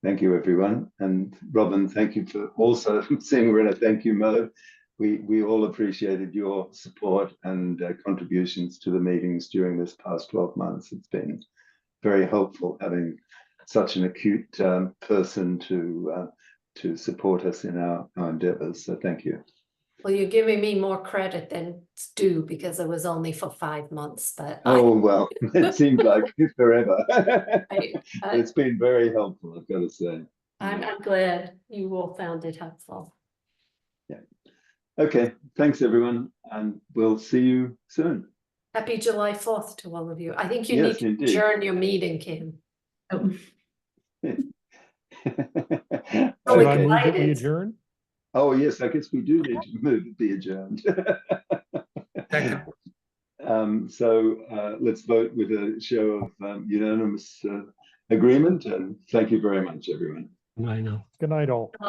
Speaker 1: Thank you, everyone. And Robin, thank you for also seeing we're in a thank you mode. We all appreciated your support and contributions to the meetings during this past 12 months. It's been very helpful having such an acute person to support us in our endeavors. So thank you.
Speaker 5: Well, you're giving me more credit than it's due because it was only for 5 months, but
Speaker 1: Well, it seemed like forever.
Speaker 5: I
Speaker 1: It's been very helpful, I've got to say.
Speaker 5: I'm glad you all found it helpful.
Speaker 1: Yeah. Okay, thanks everyone, and we'll see you soon.
Speaker 5: Happy July 4th to all of you. I think you
Speaker 1: Yes,
Speaker 5: need to
Speaker 1: indeed.
Speaker 5: adjourn your meeting, Kim.
Speaker 2: Should
Speaker 5: Oh,
Speaker 2: I move that we
Speaker 5: excited.
Speaker 2: adjourn?
Speaker 1: Oh, yes, I guess we do need to move to be adjourned. So let's vote with a show of unanimous agreement, and thank you very much, everyone.
Speaker 12: I know.
Speaker 2: Good night, all.
Speaker 5: Bye.